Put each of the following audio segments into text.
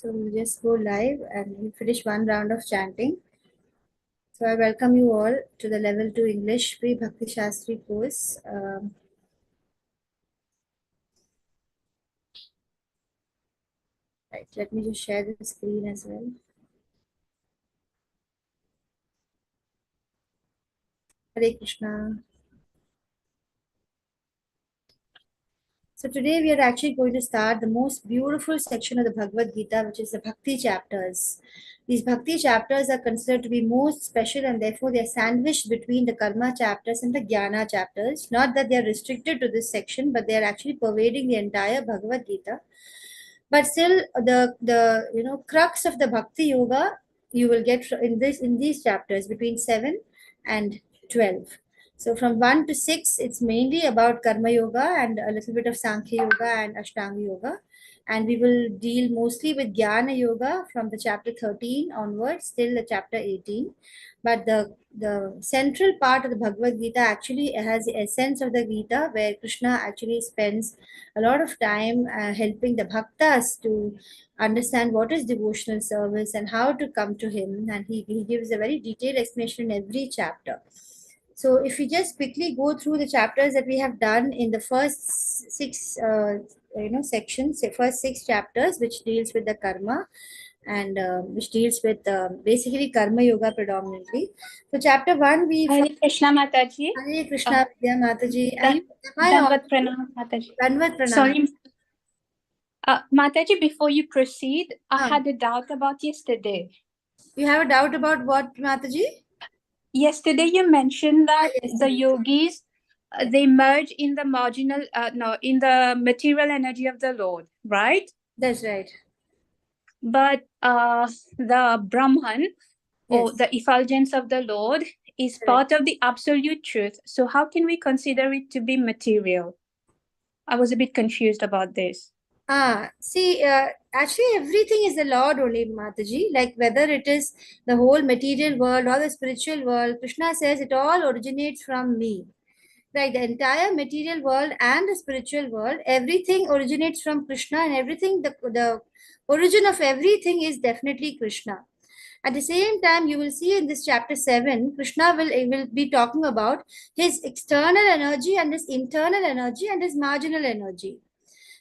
So we'll just go live and we'll finish one round of chanting. So I welcome you all to the Level 2 English Pre-Bhakti Shastri course. Right, let me just share the screen as well. Hare Krishna. So today we are actually going to start the most beautiful section of the Bhagavad Gita, which is the Bhakti chapters. These Bhakti chapters are considered to be most special and therefore they are sandwiched between the Karma chapters and the Jnana chapters. Not that they are restricted to this section, but they are actually pervading the entire Bhagavad Gita. But still, the crux of the Bhakti Yoga you will get in these chapters between 7 and 12. So from 1 to 6, it's mainly about Karma Yoga and a little bit of Sankhya Yoga and Ashtanga Yoga. And we will deal mostly with Jnana Yoga from the chapter 13 onwards till the chapter 18. But the central part of the Bhagavad Gita actually has the essence of the Gita, where Krishna actually spends a lot of time helping the bhaktas to understand what is devotional service and how to come to him. And he gives a very detailed explanation in every chapter. So if we just quickly go through the chapters that we have done in the first six sections, first 6 chapters, which deals with the karma and which deals with basically karma yoga predominantly. So chapter 1 we Hare Krishna Mataji. Hare Krishna Vidya Mataji. Dandavat Pranam Mataji. Dandavat Pranam. Sorry. Mataji, before you proceed, I had a doubt about yesterday. You have a doubt about what, Mataji? Yesterday you mentioned that the yogis, they merge in the in the material energy of the Lord, right? That's right. But the Brahman, or the effulgence of the Lord, is part of the absolute truth. So how can we consider it to be material? I was a bit confused about this. Actually everything is the Lord only, Mataji. Like whether it is the whole material world or the spiritual world, Krishna says it all originates from me. Right, the entire material world and the spiritual world, everything originates from Krishna, and everything, the origin of everything is definitely Krishna. At the same time, you will see in this chapter 7, Krishna will be talking about his external energy and his internal energy and his marginal energy.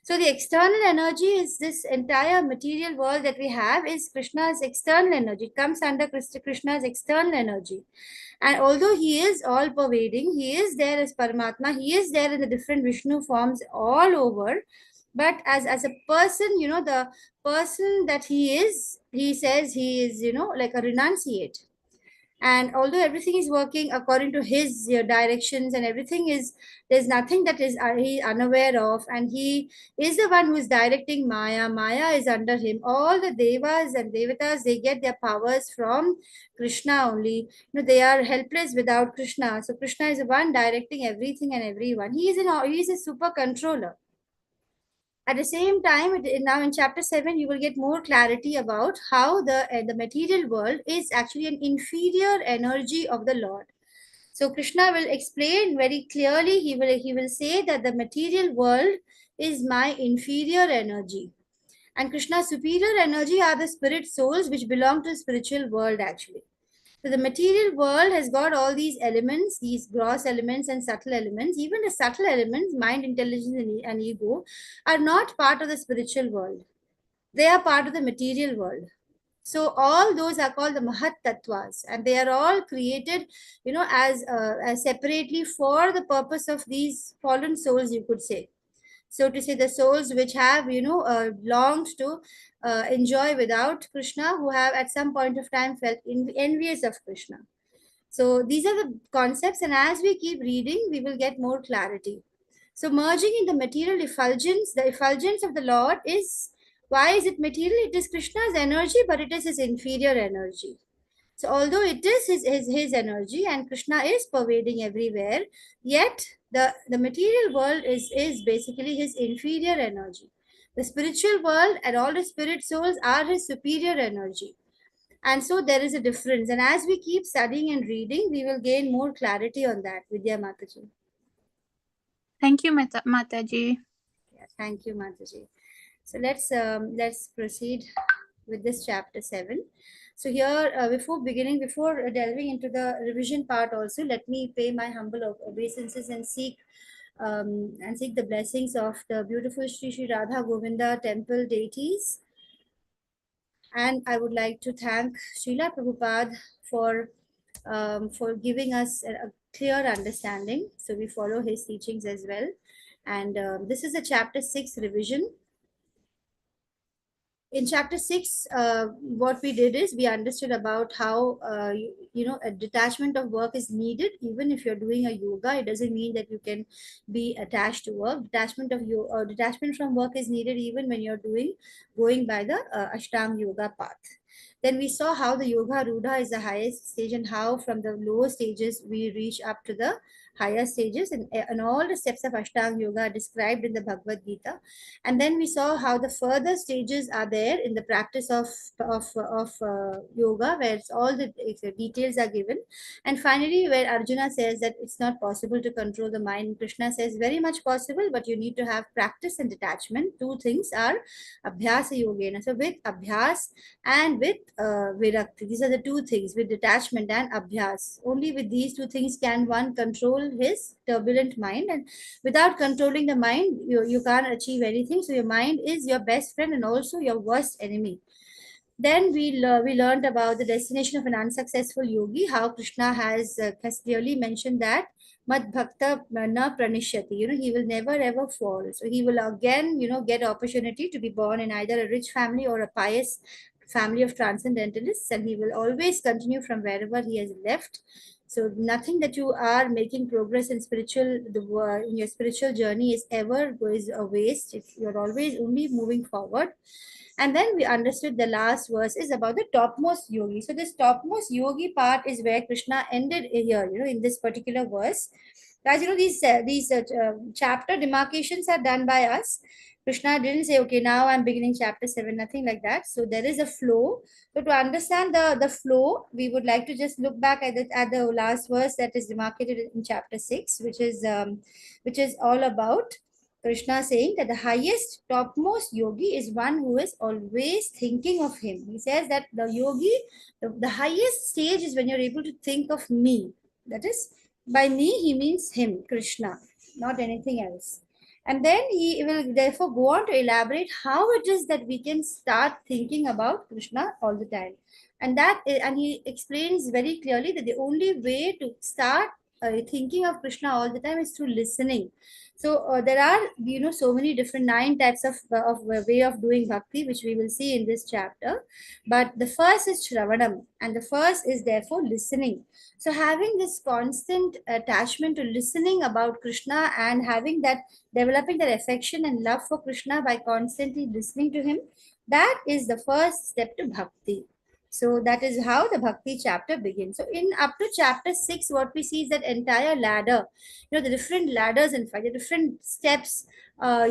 So the external energy is this entire material world that we have is Krishna's external energy. It comes under Krishna's external energy. And although he is all pervading, he is there as Paramatma, he is there in the different Vishnu forms all over. But as a person, the person that he is, he says he is, like a renunciate. And although everything is working according to his directions and everything is, there's nothing that is he unaware of, and he is the one who is directing Maya is under him. All the devas and devatas, they get their powers from Krishna only. They are helpless without Krishna. So Krishna is the one directing everything and everyone. He is a super controller. At the same time, now in chapter 7, you will get more clarity about how the material world is actually an inferior energy of the Lord. So Krishna will explain very clearly. He will say that the material world is my inferior energy, and Krishna's superior energy are the spirit souls which belong to the spiritual world actually. So the material world has got all these elements, these gross elements and subtle elements. Even the subtle elements, mind, intelligence, and ego, are not part of the spiritual world. They are part of the material world. So all those are called the Mahat Tattvas, and they are all created, as separately for the purpose of these fallen souls, you could say. So to say, the souls which have longed to enjoy without Krishna, who have at some point of time felt envious of Krishna. So these are the concepts, and as we keep reading, we will get more clarity. So merging in the material effulgence, the effulgence of the Lord is, why is it material? It is Krishna's energy, but it is his inferior energy. So although it is his energy and Krishna is pervading everywhere, yet the material world is basically his inferior energy. The spiritual world and all the spirit souls are his superior energy. And so there is a difference. And as we keep studying and reading, we will gain more clarity on that. Vidya Mataji. Thank you, Mataji. Yeah, thank you, Mataji. So let's proceed with this chapter 7. So here, before delving into the revision part also, let me pay my humble obeisances and seek the blessings of the beautiful Sri Radha Govinda temple deities. And I would like to thank Srila Prabhupada for giving us a clear understanding. So we follow his teachings as well. And this is a chapter 6 revision. In chapter 6, what we did is we understood about how a detachment of work is needed. Even if you're doing a yoga, it doesn't mean that you can be attached to work. Detachment from work is needed even when you're going by the Ashtanga yoga path. Then we saw how the yoga rudha is the highest stage, and how from the lower stages we reach up to the higher stages, and all the steps of Ashtanga yoga are described in the Bhagavad Gita. And then we saw how the further stages are there in the practice of yoga, where all the details are given. And finally, where Arjuna says that it's not possible to control the mind, Krishna says very much possible, but you need to have practice and detachment. Two things are abhyasa yogena. So with abhyas and with virakti, these are the two things, with detachment and abhyas. Only with these two things can one control his turbulent mind, and without controlling the mind, you can't achieve anything. So your mind is your best friend and also your worst enemy. Then we learned about the destination of an unsuccessful yogi, how Krishna has clearly mentioned that Mad Bhakta na pranishyati, he will never ever fall. So he will again, get opportunity to be born in either a rich family or a pious family of transcendentalists, and he will always continue from wherever he has left. So nothing that you are making progress in in your spiritual journey is ever goes a waste. You're always only moving forward. And then we understood the last verse is about the topmost yogi. So this topmost yogi part is where Krishna ended here, in this particular verse. Guys, these chapter demarcations are done by us. Krishna didn't say, okay, now I'm beginning chapter 7, nothing like that. So there is a flow. So to understand the flow, we would like to just look back at the last verse that is demarcated in chapter 6, which is all about Krishna saying that the highest, topmost yogi is one who is always thinking of him. He says that the yogi, the highest stage is when you're able to think of me. That is, by me, he means him, Krishna, not anything else. And then he will therefore go on to elaborate how it is that we can start thinking about Krishna all the time. And he explains very clearly that the only way to start thinking of Krishna all the time is through listening. So there are, so many different 9 types of way of doing bhakti, which we will see in this chapter. But the first is Shravanam, and the first is therefore listening. So having this constant attachment to listening about Krishna, and developing that affection and love for Krishna by constantly listening to him, that is the first step to bhakti. So that is how the bhakti chapter begins. So in up to chapter 6, what we see is that entire ladder, the different ladders, in fact, the different steps, how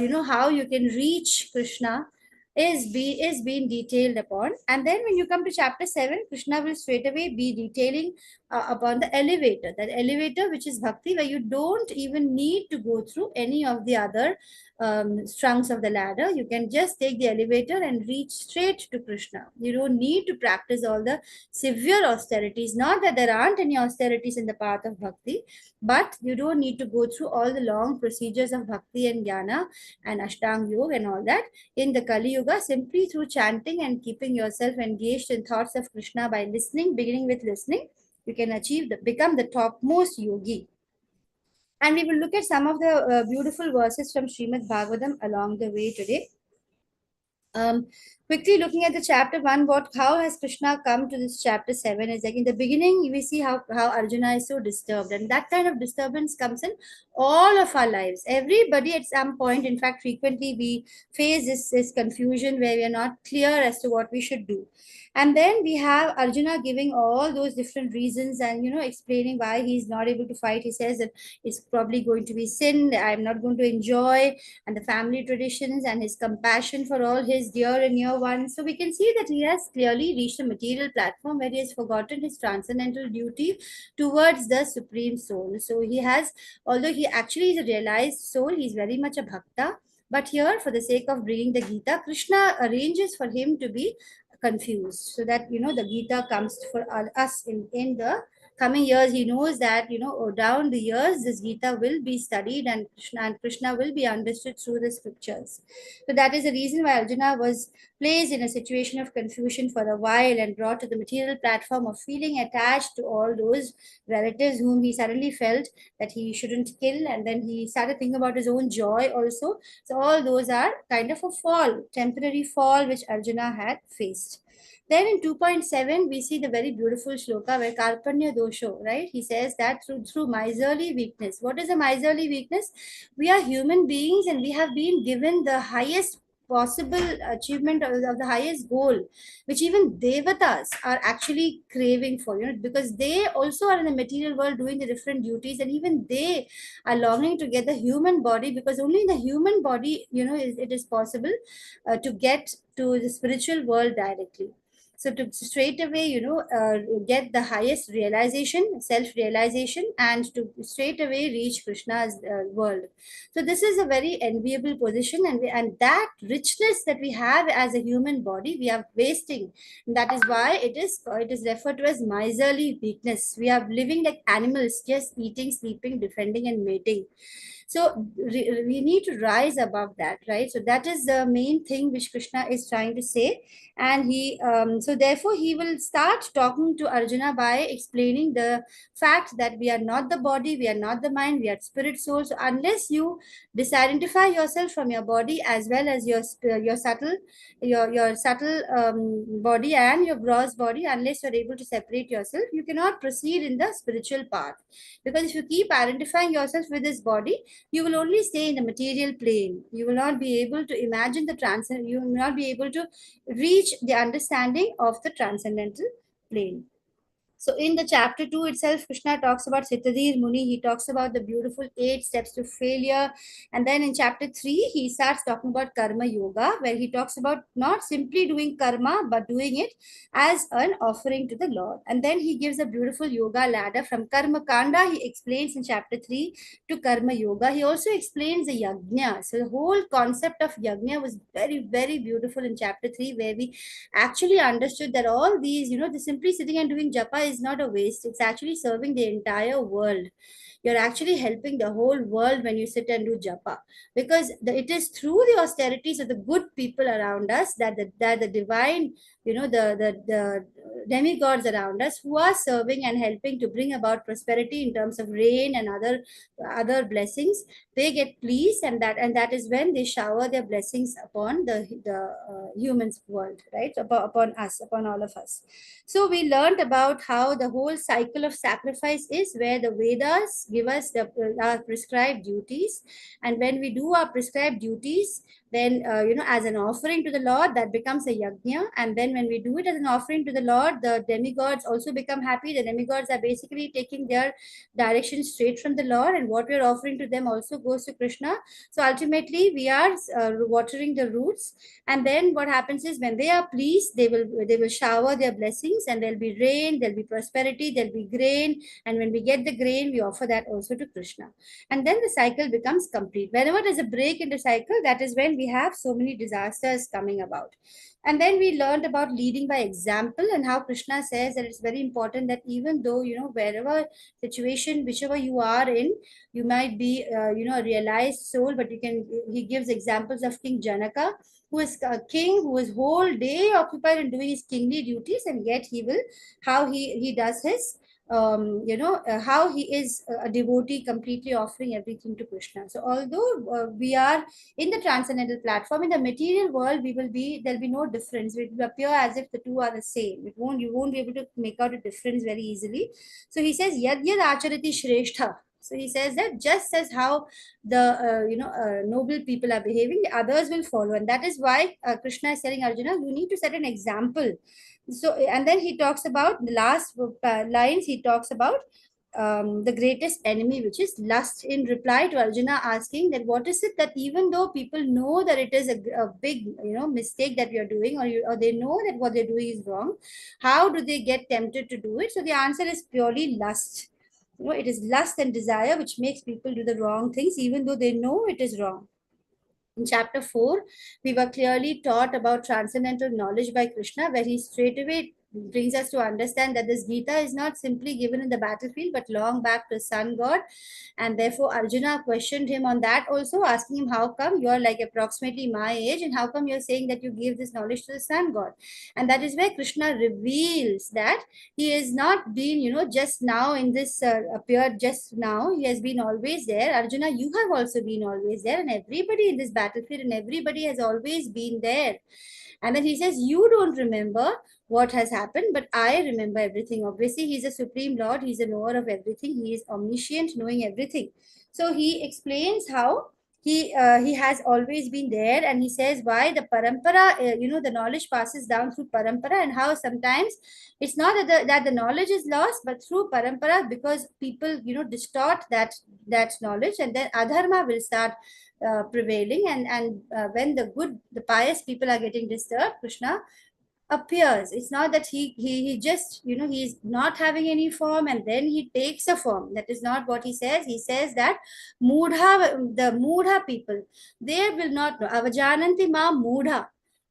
you can reach Krishna is being detailed upon. And then when you come to chapter 7, Krishna will straight away be detailing upon the elevator, that elevator which is bhakti, where you don't even need to go through any of the other strungs of the ladder. You can just take the elevator and reach straight to Krishna. You don't need to practice all the severe austerities. Not that there aren't any austerities in the path of bhakti, but you don't need to go through all the long procedures of bhakti and jnana and ashtanga yoga and all that. In the Kali Yuga, simply through chanting and keeping yourself engaged in thoughts of Krishna by listening, beginning with listening, you can become the topmost yogi. And we will look at some of the beautiful verses from Srimad Bhagavatam along the way today. Quickly looking at the chapter 1, how has Krishna come to this chapter 7 is like in the beginning, we see how Arjuna is so disturbed, and that kind of disturbance comes in all of our lives. Everybody at some point, in fact, frequently we face this confusion where we are not clear as to what we should do. And then we have Arjuna giving all those different reasons and, explaining why he's not able to fight. He says that it's probably going to be sin, I'm not going to enjoy, and the family traditions and his compassion for all his dear and near ones. So we can see that he has clearly reached a material platform where he has forgotten his transcendental duty towards the Supreme Soul. So he has, although he actually is a realized soul, he's very much a bhakta. But here, for the sake of bringing the Gita, Krishna arranges for him to be confused. So that, the Gita comes for us in the coming years. He knows that, down the years, this Gita will be studied, and Krishna will be understood through the scriptures. So that is the reason why Arjuna was placed in a situation of confusion for a while and brought to the material platform of feeling attached to all those relatives whom he suddenly felt that he shouldn't kill. And then he started thinking about his own joy also. So all those are kind of a fall, temporary fall, which Arjuna had faced. Then in 2.7, we see the very beautiful shloka where Karpanya Dosho, right? He says that through miserly weakness. What is a miserly weakness? We are human beings and we have been given the highest possible achievement of the highest goal, which even devatas are actually craving for, because they also are in the material world doing the different duties, and even they are longing to get the human body, because only in the human body, it is possible to get to the spiritual world directly. So to straight away, get the highest realization, self-realization, and to straight away reach Krishna's world. So this is a very enviable position, and that richness that we have as a human body, we are wasting. And that is why it is referred to as miserly weakness. We are living like animals, just eating, sleeping, defending, and mating. So we need to rise above that, right? So that is the main thing which Krishna is trying to say. And so therefore he will start talking to Arjuna by explaining the fact that we are not the body, we are not the mind, we are spirit, soul. So unless you disidentify yourself from your body, as well as your subtle body and your gross body, unless you're able to separate yourself, you cannot proceed in the spiritual path. Because if you keep identifying yourself with this body, you will only stay in the material plane. You will not be able to imagine the transcend. You will not be able to reach the understanding of the transcendental plane. So in the chapter 2 itself, Krishna talks about Sitadir Muni. He talks about the beautiful 8 steps to failure. And then in chapter 3, he starts talking about Karma Yoga, where he talks about not simply doing karma, but doing it as an offering to the Lord. And then he gives a beautiful yoga ladder from Karma Kanda. He explains in chapter 3 to Karma Yoga. He also explains the Yajna. So the whole concept of Yajna was very, very beautiful in chapter 3, where we actually understood that all these, the simply sitting and doing japa is not a waste. It's actually serving the entire world. You're actually helping the whole world when you sit and do japa, because it is through the austerities of the good people around us that the divine, the demigods around us, who are serving and helping to bring about prosperity in terms of rain and other blessings, they get pleased, and that is when they shower their blessings upon the humans world, right? Upon us, upon all of us. So we learned about how the whole cycle of sacrifice is, where the Vedas give us our prescribed duties, and when we do our prescribed duties, then as an offering to the Lord, that becomes a yajna. And then when we do it as an offering to the Lord, the demigods also become happy. The demigods are basically taking their direction straight from the Lord, and what we are offering to them also goes to Krishna. So ultimately we are watering the roots, and then what happens is, when they are pleased, they will shower their blessings, and there'll be rain, there'll be prosperity, there'll be grain, and when we get the grain, we offer that also to Krishna. And then the cycle becomes complete. Whenever there's a break in the cycle, that is when we have so many disasters coming about. And then we learned about leading by example, and how Krishna says that it's very important that even though, wherever situation, whichever you are in, you might be, a realized soul, but he gives examples of King Janaka, who is a king who is whole day occupied in doing his kingly duties, and yet how he does his how he is a devotee, completely offering everything to Krishna. So although we are in the transcendental platform, in the material world, there'll be no difference. It will appear as if the two are the same. You won't be able to make out a difference very easily. So he says, yad yad acharati shreshtha. So he says that just as how the noble people are behaving, the others will follow, and that is why Krishna is telling Arjuna, you need to set an example. So, and then he talks about the last lines. He talks about the greatest enemy, which is lust, in reply to Arjuna asking that what is it that even though people know that it is a big mistake that you're doing, or they know that what they're doing is wrong, how do they get tempted to do it? So the answer is purely lust. It is lust and desire which makes people do the wrong things, even though they know it is wrong. In chapter 4, we were clearly taught about transcendental knowledge by Krishna, where he straightaway brings us to understand that this Gita is not simply given in the battlefield, but long back to sun god. And therefore, Arjuna questioned him on that also, asking him, how come you're like approximately my age, and how come you're saying that you gave this knowledge to the sun god? And that is where Krishna reveals that he has not been, just now in this appeared just now. He has been always there. Arjuna, you have also been always there, and everybody in this battlefield and everybody has always been there. And then he says, you don't remember what has happened, but I remember everything. Obviously, he's a supreme lord. He's a knower of everything. He is omniscient, knowing everything. So he explains how he has always been there, and he says why the parampara, the knowledge passes down through parampara, and how sometimes it's not that the knowledge is lost, but through parampara, because people distort that knowledge, and then adharma will start prevailing, and when the pious people are getting disturbed, Krishna appears. It's not that he just he's not having any form and then he takes a form. That is not what he says. He says that the mudha people, they will not know. Avajananti ma mudha,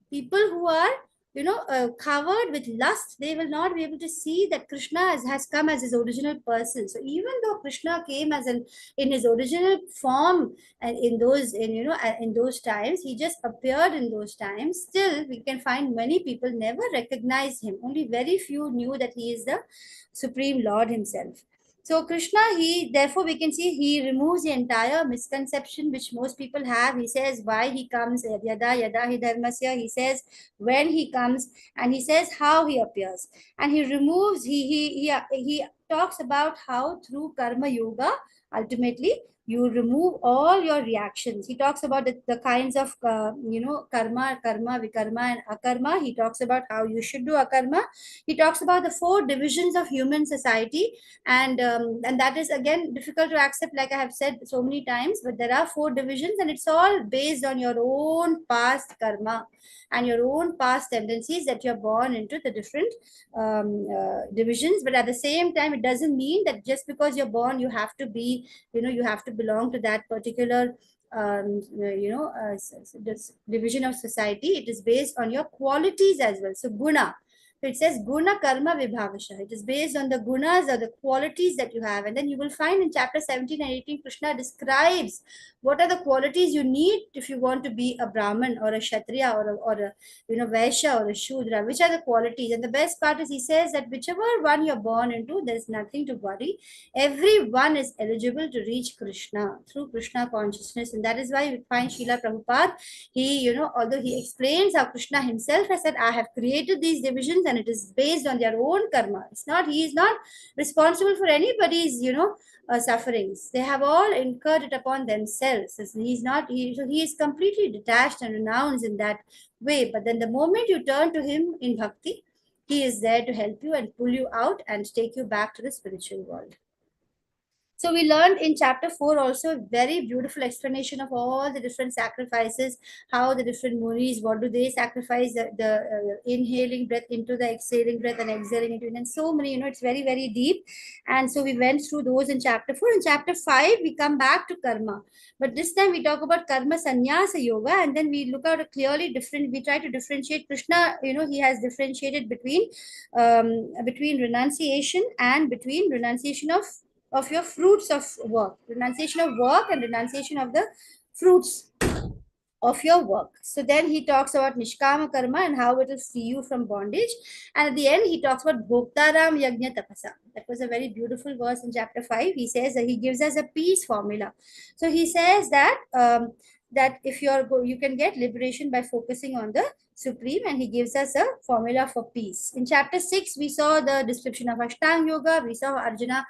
people who are covered with lust, they will not be able to see that Krishna has come as his original person. So even though Krishna came as in his original form, and in those times, he just appeared in those times, still we can find many people never recognized him. Only very few knew that he is the supreme lord himself. So Krishna, therefore we can see he removes the entire misconception which most people have. He says why he comes, yada yada hi dharmasya. He says when he comes, and he says how he appears, and he removes. He talks about how through karma yoga, ultimately you remove all your reactions. He talks about the kinds of karma, vikarma, and akarma. He talks about how you should do akarma. He talks about the 4 divisions of human society, and that is again difficult to accept, like I have said so many times, but there are 4 divisions, and it's all based on your own past karma and your own past tendencies, that you're born into the different divisions. But at the same time, it doesn't mean that just because you're born, you have to be, you have to belong to that particular this division of society. It is based on your qualities as well. So guna, so it says guna karma vibhavasha. It is based on the gunas or the qualities that you have. And then you will find in chapter 17 and 18, Krishna describes what are the qualities you need if you want to be a Brahman or a Kshatriya or a Vaishya or a Shudra. Which are the qualities? And the best part is he says that whichever one you're born into, there's nothing to worry. Everyone is eligible to reach Krishna through Krishna consciousness. And that is why we find Srila Prabhupada, he, although he explains how Krishna himself has said, I have created these divisions and it is based on their own karma. It's not, he is not responsible for anybody's, sufferings. They have all incurred it upon themselves. He's not, so he is completely detached and renounced in that way. But then the moment you turn to him in bhakti, he is there to help you and pull you out and take you back to the spiritual world. So we learned in chapter 4 also a very beautiful explanation of all the different sacrifices, how the different munis, what do they sacrifice, the inhaling breath into the exhaling breath and exhaling into it, and so many, it's very, very deep. And so we went through those in chapter 4. In chapter 5, we come back to karma. But this time we talk about karma sannyasa yoga, and then we look at a clearly different, we try to differentiate. Krishna, he has differentiated between renunciation and between renunciation of your fruits of work, renunciation of work and renunciation of the fruits of your work. So then he talks about nishkama karma and how it will free you from bondage. And at the end, he talks about bhoktaram yajna tapasa. That was a very beautiful verse in chapter 5. He says that he gives us a peace formula. So he says that that if you can get liberation by focusing on the supreme, and he gives us a formula for peace. In chapter 6, we saw the description of Ashtanga yoga. We saw Arjuna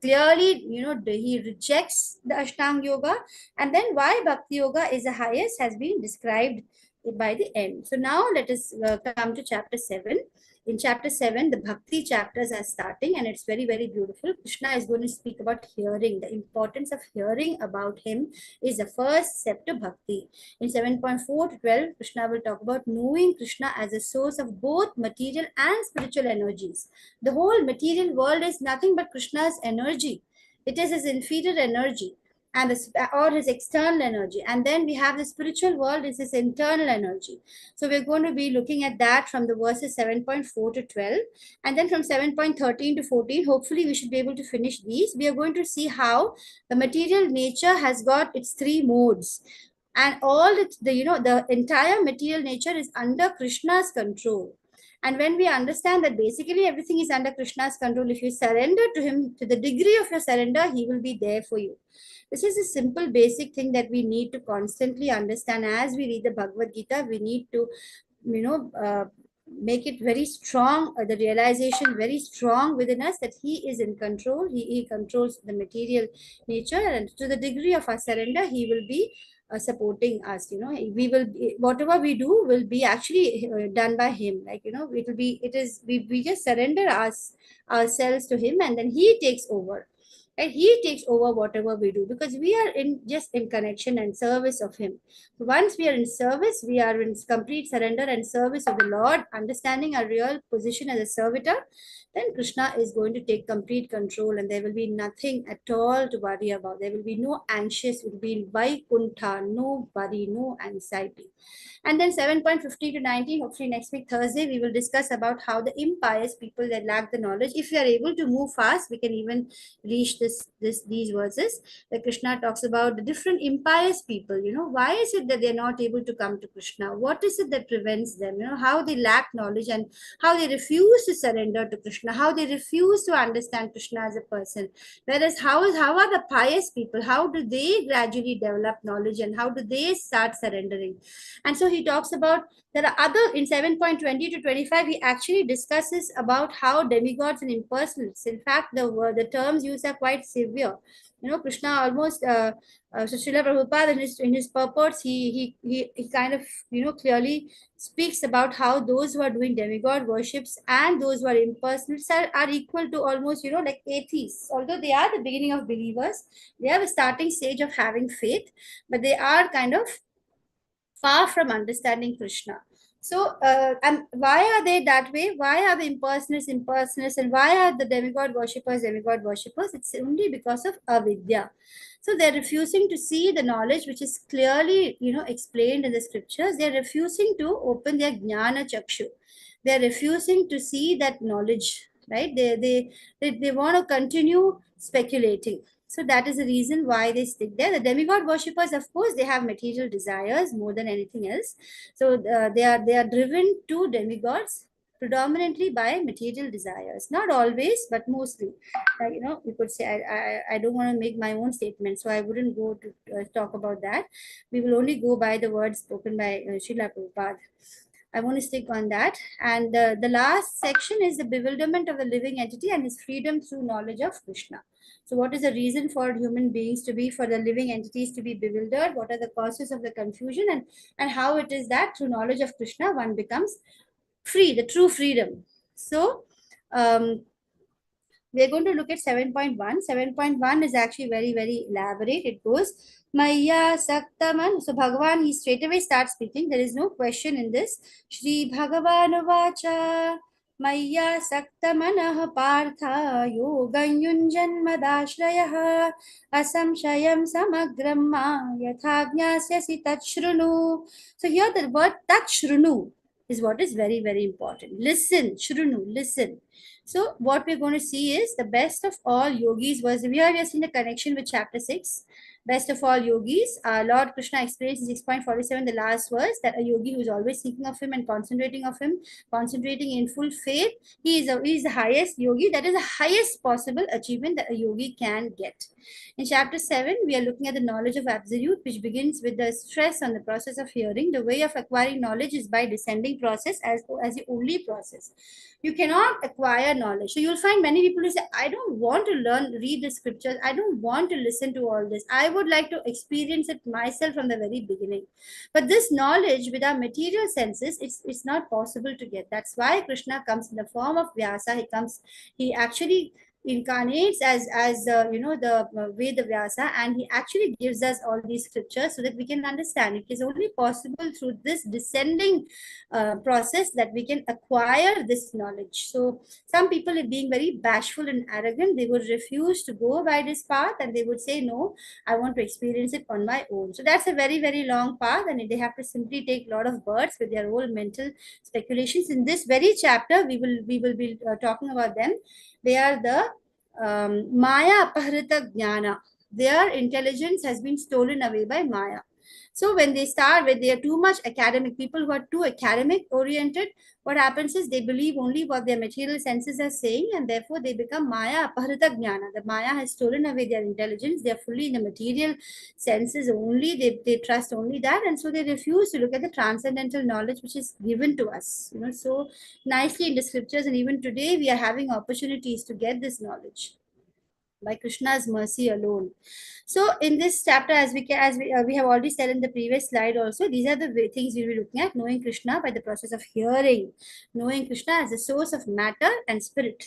clearly, he rejects the Ashtanga yoga, and then why Bhakti yoga is the highest has been described by the end. So now let us come to chapter 7. In chapter 7, the Bhakti chapters are starting, and it's very, very beautiful. Krishna is going to speak about hearing. The importance of hearing about him is the first step to Bhakti. In 7.4 to 12, Krishna will talk about knowing Krishna as a source of both material and spiritual energies. The whole material world is nothing but Krishna's energy. It is his inferior energy. and or his external energy. And then we have the spiritual world is his internal energy. So we're going to be looking at that from the verses 7.4 to 12. And then from 7.13 to 14, hopefully we should be able to finish these. We are going to see how the material nature has got its three modes. And all the entire material nature is under Krishna's control. And when we understand that basically everything is under Krishna's control, if you surrender to him, to the degree of your surrender, he will be there for you. This is a simple basic thing that we need to constantly understand. As we read the Bhagavad Gita, we need to, make it very strong, the realization very strong within us that he is in control. He controls the material nature, and to the degree of our surrender, he will be supporting us. We will whatever we do will be actually done by him. We just surrender ourselves to him, and then he takes over. And he takes over whatever we do, because we are in connection and service of him. So once we are in service, we are in complete surrender and service of the Lord, understanding our real position as a servitor, then Krishna is going to take complete control, and there will be nothing at all to worry about. There will be no anxious, it will be Vaikuntha, no worry, no anxiety. And then 7.50 to 19, hopefully next week, Thursday, we will discuss about how the impious people that lack the knowledge, if we are able to move fast, we can even reach these verses. That Krishna talks about the different impious people. Why is it that they're not able to come to Krishna? What is it that prevents them? How they lack knowledge, and how they refuse to surrender to Krishna, how they refuse to understand Krishna as a person. Whereas how are the pious people? How do they gradually develop knowledge, and how do they start surrendering? And so he talks about, there are other, in 7.20 to 25, he actually discusses about how demigods and impersonals, in fact, the terms used are quite severe. Krishna almost, so Srila Prabhupada in his purports, he kind of, clearly speaks about how those who are doing demigod worships and those who are impersonals are equal to almost, like atheists. Although they are the beginning of believers, they have a starting stage of having faith, but they are kind of far from understanding Krishna. So, and why are they that way? Why are the impersonalists, and why are the demigod worshippers? It's only because of avidya. So they're refusing to see the knowledge which is clearly, explained in the scriptures. They're refusing to open their jnana chakshu. They're refusing to see that knowledge, right? They want to continue speculating. So that is the reason why they stick there. The demigod worshippers, of course, they have material desires more than anything else. So they are driven to demigods predominantly by material desires. Not always, but mostly. We could say, I don't want to make my own statement, so I wouldn't go to talk about that. We will only go by the words spoken by Srila Prabhupada. I want to stick on that. And the last section is the bewilderment of the living entity and his freedom through knowledge of Krishna. So what is the reason for human beings to be, for the living entities to be bewildered? What are the causes of the confusion, and how it is that through knowledge of Krishna, one becomes free, the true freedom. So we're going to look at 7.1. 7.1 is actually very, very elaborate. It goes, Maya Saktaman. So Bhagavan, he straight away starts speaking. There is no question in this. Shri Bhagavan Vacha. Maya Saktamanah Partha Yoganyunjan Madashrayah Asamshayam Samagramma Yathagnasyasi Tachrunu. So here the word Tachrunu is what is very, very important. Listen, Shrunu, listen. So what we're going to see is the best of all yogis was, we have seen the connection with chapter 6. Best of all yogis, Lord Krishna explains in 6.47, the last verse, that a yogi who is always thinking of him and concentrating in full faith, he is the highest yogi. That is the highest possible achievement that a yogi can get. In chapter 7, we are looking at the knowledge of absolute, which begins with the stress on the process of hearing. The way of acquiring knowledge is by descending process as the only process. You cannot acquire knowledge. So you'll find many people who say, I don't want to read the scriptures. I don't want to listen to all this. I would like to experience it myself from the very beginning. But this knowledge with our material senses, it's not possible to get. That's why Krishna comes in the form of Vyasa. He actually incarnates as the Veda Vyasa, and he actually gives us all these scriptures so that we can understand. It is only possible through this descending process that we can acquire this knowledge. So some people, being very bashful and arrogant, they would refuse to go by this path, and they would say, no, I want to experience it on my own. So that's a very, very long path, and they have to simply take a lot of births with their own mental speculations. In this very chapter, we will be talking about them. They are the Maya Apahrita Jnana. Their intelligence has been stolen away by Maya. So when they are too much academic, people who are too academic oriented, what happens is they believe only what their material senses are saying, and therefore they become Maya Apahrita Jnana. The Maya has stolen away their intelligence. They are fully in the material senses only. They trust only that, and so they refuse to look at the transcendental knowledge which is given to us, so nicely in the scriptures. And even today we are having opportunities to get this knowledge by Krishna's mercy alone. So in this chapter, we have already said in the previous slide also, these are the things we will be looking at: knowing Krishna by the process of hearing, knowing Krishna as the source of matter and spirit.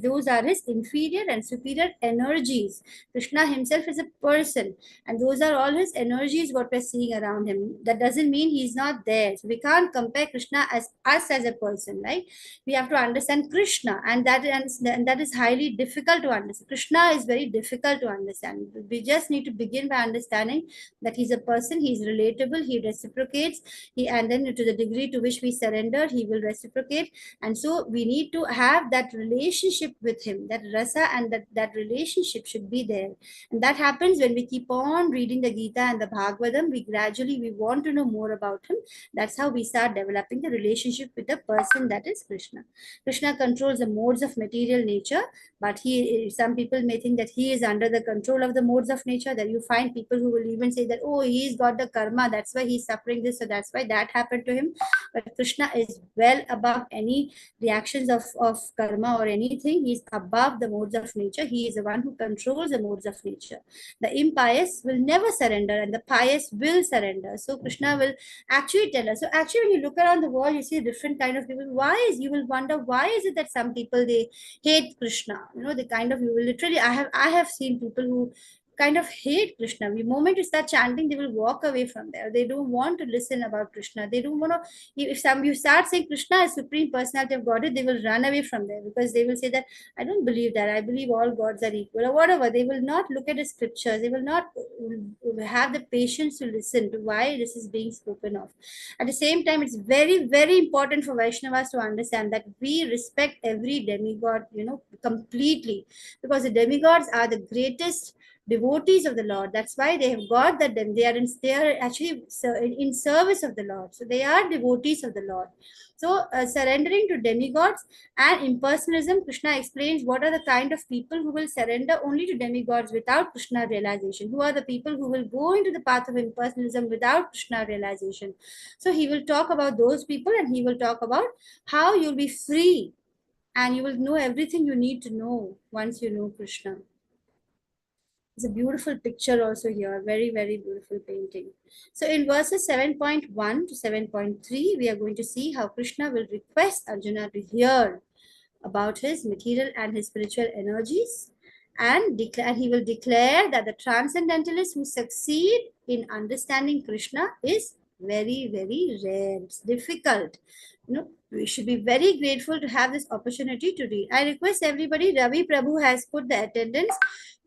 Those are his inferior and superior energies. Krishna himself is a person, and those are all his energies what we're seeing around him. That doesn't mean he's not there. So we can't compare Krishna as us as a person, right? We have to understand Krishna, and that is highly difficult to understand. Krishna is very difficult to understand. We just need to begin by understanding that he's a person, he's relatable, he reciprocates, and then to the degree to which we surrender, he will reciprocate. And so we need to have that relationship with him, that rasa, and that relationship should be there. And that happens when we keep on reading the Gita and the Bhagavatam. We want to know more about him. That's how we start developing the relationship with the person that is Krishna. Krishna controls the modes of material nature, but some people may think that he is under the control of the modes of nature. That you find people who will even say that, oh, he's got the karma, that's why he's suffering this, so that's why that happened to him. But Krishna is well above any reactions of karma or anything. He's above the modes of nature. He is the one who controls the modes of nature. The impious will never surrender, and the pious will surrender. So Krishna will actually tell us. So actually, when you look around the world, you see different kind of people. You will wonder, why is it that some people, they hate Krishna? You will literally, I have seen people who kind of hate Krishna. The moment you start chanting, they will walk away from there. They don't want to listen about Krishna. They don't want to. If you start saying Krishna is Supreme Personality of Godhead, they will run away from there, because they will say that I don't believe that. I believe all gods are equal, or whatever. They will not look at the scriptures. They will not have the patience to listen to why this is being spoken of. At the same time, it's very, very important for Vaishnavas to understand that we respect every demigod, completely, because the demigods are the greatest devotees of the Lord. That's why they have got that. They are actually in service of the Lord. So they are devotees of the Lord. So surrendering to demigods and impersonalism, Krishna explains what are the kind of people who will surrender only to demigods without Krishna realization. Who are the people who will go into the path of impersonalism without Krishna realization? So he will talk about those people, and he will talk about how you'll be free and you will know everything you need to know once you know Krishna. It's a beautiful picture also here. Very, very beautiful painting. So in verses 7.1 to 7.3, we are going to see how Krishna will request Arjuna to hear about his material and his spiritual energies. And he will declare that the transcendentalists who succeed in understanding Krishna is very, very rare. It's difficult. We should be very grateful to have this opportunity to read. I request everybody, Ravi Prabhu has put the attendance.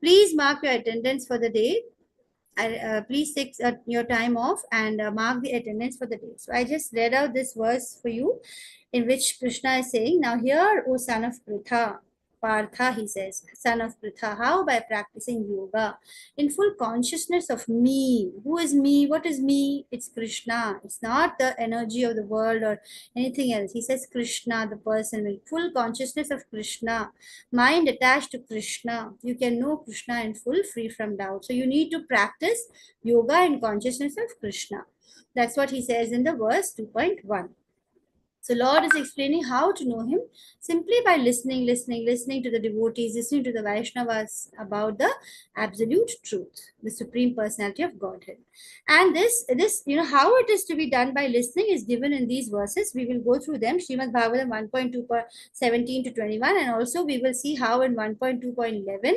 Please mark your attendance for the day. Please take your time off and mark the attendance for the day. So I just read out this verse for you, in which Krishna is saying, now hear, O son of Pritha, Partha, he says, son of Pritha, how? By practicing yoga in full consciousness of me. Who is me? What is me? It's Krishna. It's not the energy of the world or anything else. He says Krishna, the person, with full consciousness of Krishna, mind attached to Krishna. You can know Krishna in full, free from doubt. So you need to practice yoga in consciousness of Krishna. That's what he says in the verse 2.1. So Lord is explaining how to know him simply by listening to the devotees, listening to the Vaishnavas about the absolute truth, the Supreme Personality of Godhead. And this, how it is to be done by listening is given in these verses. We will go through them, Srimad Bhagavatam 1.2.17 to 21, and also we will see how in 1.2.11,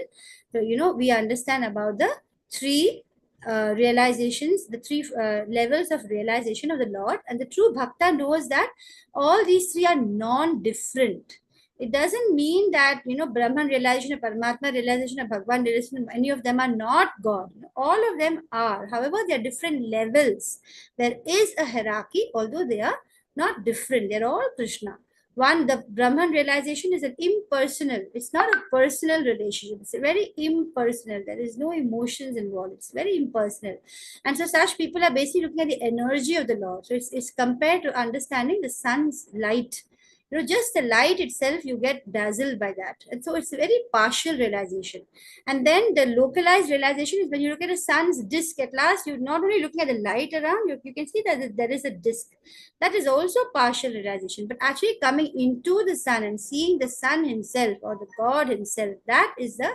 so, we understand about the three realizations, the three levels of realization of the Lord. And the true Bhakta knows that all these three are non-different. It doesn't mean that, Brahman realization, or Paramatma realization, or Bhagwan realization, any of them are not God. All of them are. However, they are different levels. There is a hierarchy, although they are not different. They're all Krishna. One, the Brahman realization is an impersonal. It's not a personal relationship. It's very impersonal. There is no emotions involved. It's very impersonal. And so such people are basically looking at the energy of the Lord. So it's compared to understanding the sun's light. Just the light itself, you get dazzled by that. And so it's a very partial realization. And then the localized realization is when you look at a sun's disk, at last, you're not only looking at the light around, you can see that there is a disk. That is also partial realization. But actually coming into the sun and seeing the sun himself or the God himself, that is the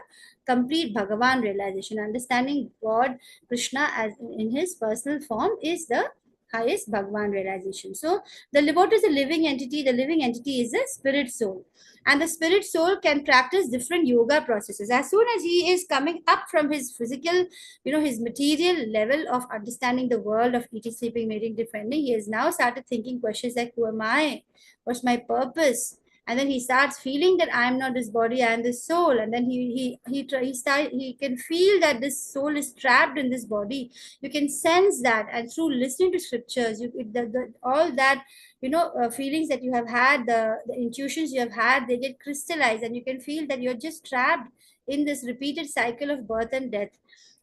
complete Bhagavan realization. Understanding God, Krishna, as in his personal form is the highest Bhagwan realization. So what is a living entity? The living entity is a spirit soul. And the spirit soul can practice different yoga processes. As soon as he is coming up from his physical, his material level of understanding the world of eating, sleeping, mating, defending, he has now started thinking questions like, who am I? What's my purpose? And then he starts feeling that I am not this body, I am this soul. And then he can feel that this soul is trapped in this body. You can sense that, and through listening to scriptures, all that feelings that you have had, the intuitions you have had, they get crystallized, and you can feel that you're just trapped in this repeated cycle of birth and death.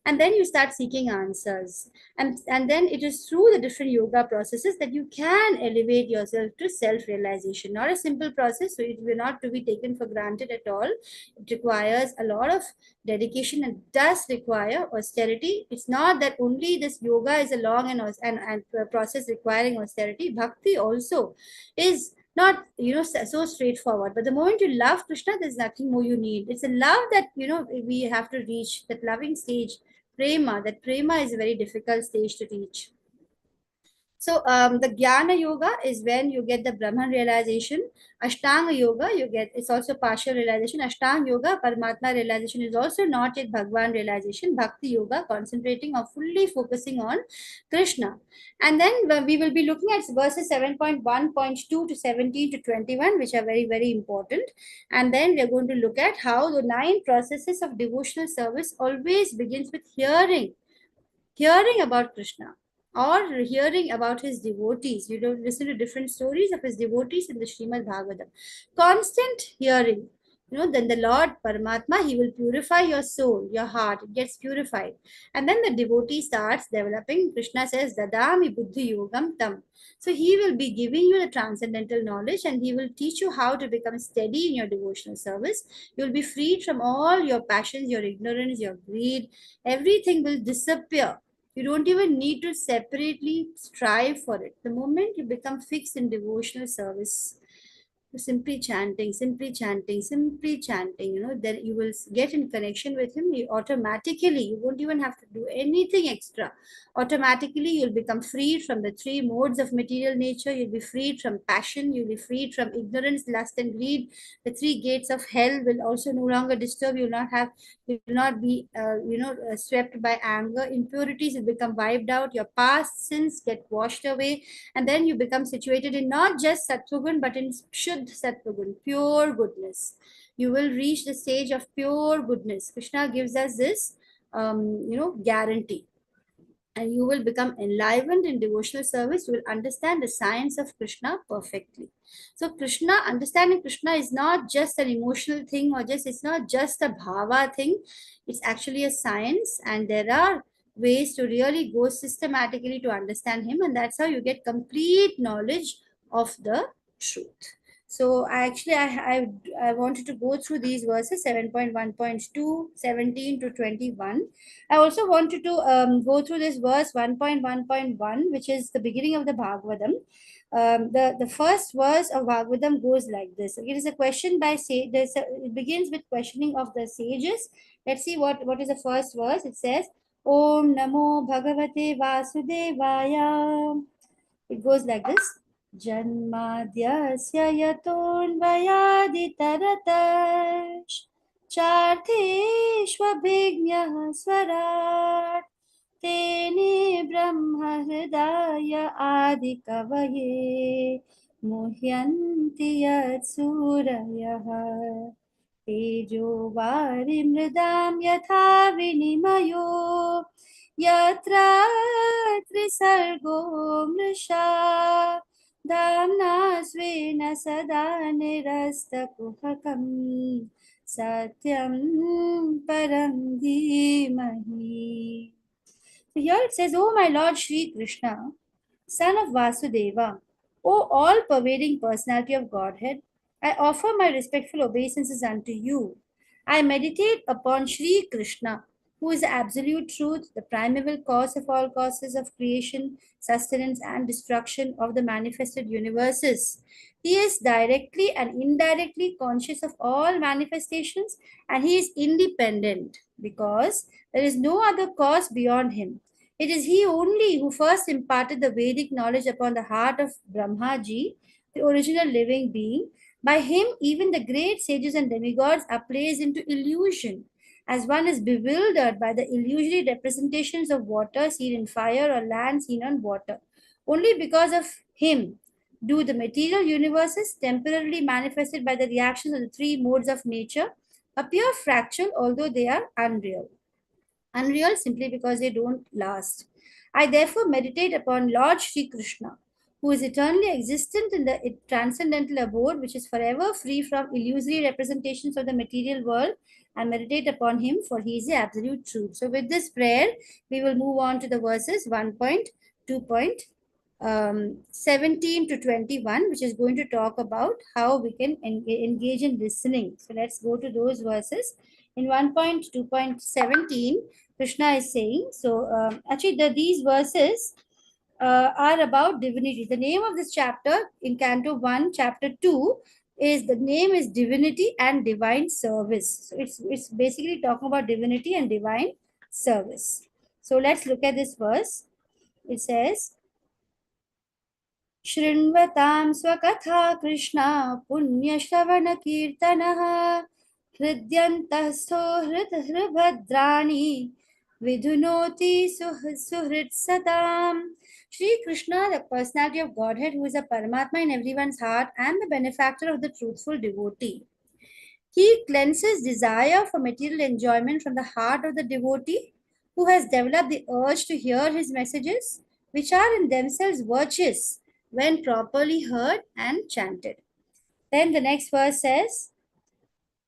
And then you start seeking answers, and then it is through the different yoga processes that you can elevate yourself to self-realization. Not a simple process, so it will not to be taken for granted at all. It requires a lot of dedication and does require austerity. It's not that only this yoga is a long and process requiring austerity. Bhakti also is not so straightforward. But the moment you love Krishna, there's nothing more you need. It's a love that we have to reach, that loving stage, prema. That prema is a very difficult stage to reach. So the Jnana Yoga is when you get the Brahman realization. Ashtanga Yoga, it's also partial realization. Ashtanga Yoga, Paramatma realization, is also not yet Bhagwan realization. Bhakti Yoga, concentrating or fully focusing on Krishna. And then we will be looking at verses 7.1.2 to 17 to 21, which are very, very important. And then we are going to look at how the 9 processes of devotional service always begins with hearing about Krishna, or hearing about his devotees. You don't listen to different stories of his devotees in the Srimad Bhagavatam. Constant hearing. Then the Lord Paramatma, he will purify your soul, your heart. It gets purified. And then the devotee starts developing. Krishna says, Dadami Buddhi Yogam Tam. So he will be giving you the transcendental knowledge, and he will teach you how to become steady in your devotional service. You will be freed from all your passions, your ignorance, your greed. Everything will disappear. You don't even need to separately strive for it. The moment you become fixed in devotional service, simply chanting, then you will get in connection with him. You automatically, you won't even have to do anything extra. Automatically, you'll become freed from the 3 modes of material nature. You'll be freed from passion. You'll be freed from ignorance, lust, and greed. The 3 gates of hell will also no longer disturb you. You will not be, swept by anger. Impurities will become wiped out. Your past sins get washed away. And then you become situated in not just Sattvagun, but in Shuddh Sattvagun, pure goodness. You will reach the stage of pure goodness. Krishna gives us this, guarantee. And you will become enlivened in devotional service. You will understand the science of Krishna perfectly. So understanding Krishna is not just an emotional thing, or it's not just a bhava thing. It's actually a science, and there are ways to really go systematically to understand him, and that's how you get complete knowledge of the truth. So I wanted to go through these verses 7.1.2, 17 to 21. I also wanted to go through this verse 1.1.1, which is the beginning of the Bhagavatam. The first verse of Bhagavatam goes like this. It is a question by it begins with questioning of the sages. Let's see what is the first verse. It says, Om Namo Bhagavate Vasudevaya. It goes like this. Janmadhyasya yatonvayaditaratarsh chartheshvabhignah swarat tene brahma hridaya adikavaye muhyanti yat surayah तेजो वारिमृदां यथा विनिमयो यत्र त्रिसर्गो मृषा धाम्ना स्वेन सदा निरस्तकुहकं सत्यं परं धीमहि. So here it says, "O my Lord Shri Krishna, son of Vasudeva, O all-pervading personality of Godhead, I offer my respectful obeisances unto you. I meditate upon Shri Krishna, who is the absolute truth, the primeval cause of all causes of creation, sustenance, and destruction of the manifested universes. He is directly and indirectly conscious of all manifestations, and he is independent because there is no other cause beyond him. It is he only who first imparted the Vedic knowledge upon the heart of Brahmaji, the original living being. By him, even the great sages and demigods are placed into illusion, as one is bewildered by the illusory representations of water seen in fire or land seen on water. Only because of him do the material universes, temporarily manifested by the reactions of the three modes of nature, appear fractal, although they are unreal. Unreal simply because they don't last. I therefore meditate upon Lord Shri Krishna, who is eternally existent in the transcendental abode, which is forever free from illusory representations of the material world, and meditate upon him, for he is the absolute truth. So, with this prayer, we will move on to the verses 1.2.17 to 21, which is going to talk about how we can engage in listening. So, let's go to those verses. In 1.2.17, Krishna is saying, so actually these verses are about divinity. The name of this chapter in Canto 1, Chapter 2 is the name is Divinity and Divine Service. So it's basically talking about divinity and divine service. So let's look at this verse. It says, शृण्वतां स्वकथा Krishna पुण्यश्रवणकीर्तनः हृद्यन्तस्थो हृद्भद्राणि vidhunoti suhrit satam. Shri Krishna, the personality of Godhead, who is a Paramatma in everyone's heart and the benefactor of the truthful devotee. He cleanses desire for material enjoyment from the heart of the devotee who has developed the urge to hear his messages, which are in themselves virtuous when properly heard and chanted. Then the next verse says,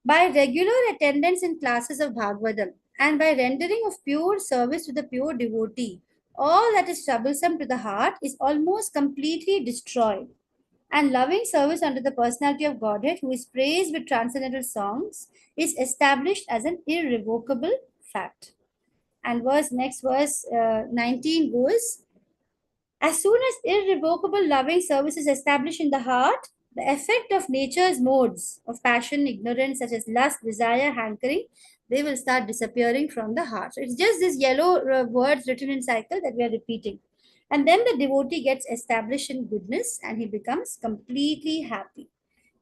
by regular attendance in classes of Bhagavatam and by rendering of pure service to the pure devotee, all that is troublesome to the heart is almost completely destroyed. And loving service unto the personality of Godhead, who is praised with transcendental songs, is established as an irrevocable fact. And next verse 19 goes, as soon as irrevocable loving service is established in the heart, the effect of nature's modes of passion, ignorance, such as lust, desire, hankering, they will start disappearing from the heart. So it's just this yellow words written in cycle that we are repeating. And then the devotee gets established in goodness and he becomes completely happy.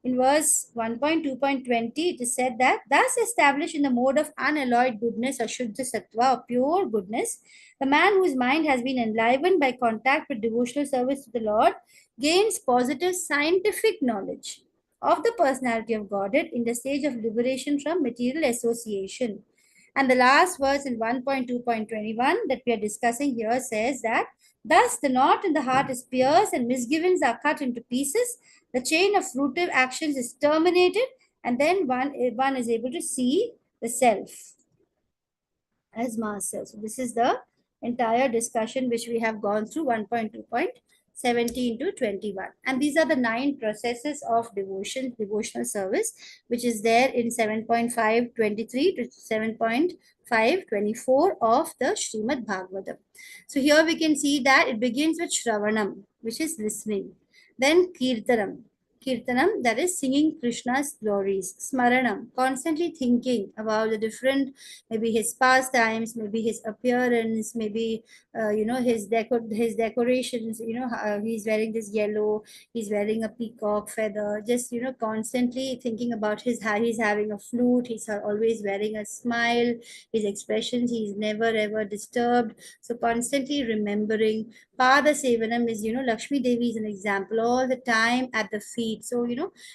In verse 1.2.20, it is said that, thus established in the mode of unalloyed goodness or Shuddha Sattva or pure goodness, the man whose mind has been enlivened by contact with devotional service to the Lord gains positive scientific knowledge of the personality of Godhead in the stage of liberation from material association. And the last verse in 1.2.21 that we are discussing here says that, thus the knot in the heart is pierced and misgivings are cut into pieces, the chain of fruitive actions is terminated, and then one is able to see the self as master. So this is the entire discussion which we have gone through 1.2.21. 17 to 21. And these are the 9 processes of devotional service, which is there in 7.523 to 7.524 of the Srimad Bhagavatam. So here we can see that it begins with Shravanam, which is listening. Then Kirtanam. Kirtanam, that is singing Krishna's glories. Smaranam, constantly thinking about the different, maybe his pastimes, maybe his appearance, maybe his decorations. He's wearing this yellow, he's wearing a peacock feather. Just constantly thinking about he's having a flute. He's always wearing a smile. His expressions, he's never ever disturbed. So constantly remembering. Pada Sevanam is, Lakshmi Devi is an example, all the time at the feet. So,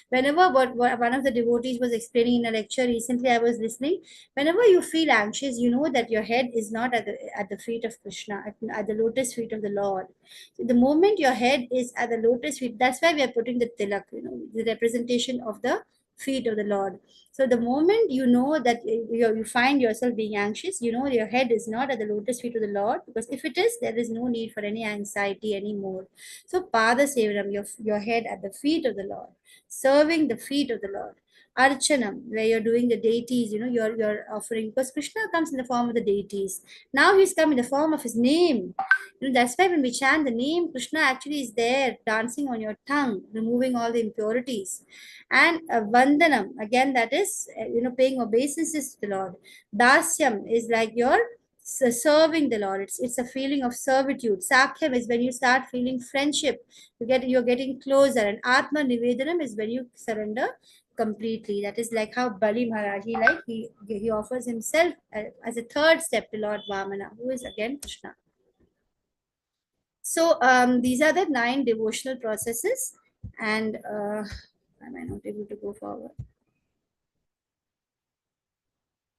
whenever what one of the devotees was explaining in a lecture recently, I was listening. Whenever you feel anxious, you know that your head is not at the feet of Krishna, at the lotus feet of the Lord. So the moment your head is at the lotus feet, that's why we are putting the tilak, the representation of the feet of the Lord. So the moment you know that you find yourself being anxious, your head is not at the lotus feet of the Lord, because if it is, there is no need for any anxiety anymore. So Pada Sevanam, your head at the feet of the Lord, serving the feet of the Lord. Archanam, where you're doing the deities, you're offering, because Krishna comes in the form of the deities. Now he's come in the form of his name. That's why when we chant the name, Krishna actually is there dancing on your tongue, removing all the impurities. And Vandanam, again, that is, paying obeisances to the Lord. Dasyam is like you're serving the Lord. It's a feeling of servitude. Sakhyam is when you start feeling friendship. You're getting closer. And Atma Nivedanam is when you surrender completely. That is like how Bali Maharaj, he offers himself as a third step to Lord Vamana, who is again Krishna. So these are the 9 devotional processes, and am I not able to go forward?